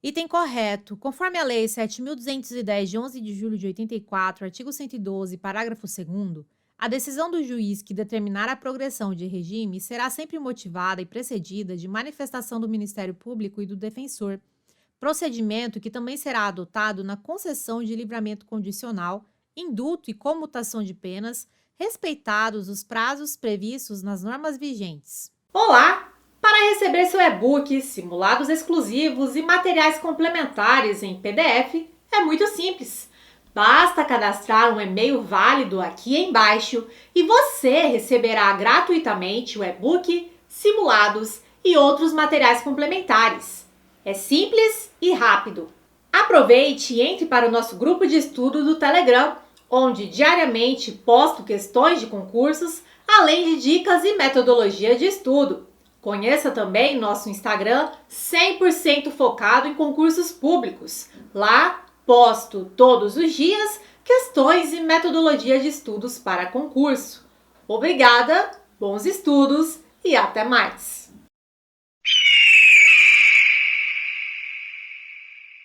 Item correto. Conforme a Lei 7.210, de 11 de julho de 84, artigo 112, parágrafo 2º, a decisão do juiz que determinar a progressão de regime será sempre motivada e precedida de manifestação do Ministério Público e do defensor, procedimento que também será adotado na concessão de livramento condicional, indulto e comutação de penas, respeitados os prazos previstos nas normas vigentes. Olá! Para receber seu e-book, simulados exclusivos e materiais complementares em PDF, é muito simples. Basta cadastrar um e-mail válido aqui embaixo e você receberá gratuitamente o e-book, simulados e outros materiais complementares. É simples e rápido. Aproveite e entre para o nosso grupo de estudo do Telegram, onde diariamente posto questões de concursos, além de dicas e metodologia de estudo. Conheça também nosso Instagram 100% focado em concursos públicos. Lá, posto todos os dias questões e metodologia de estudos para concurso. Obrigada, bons estudos e até mais!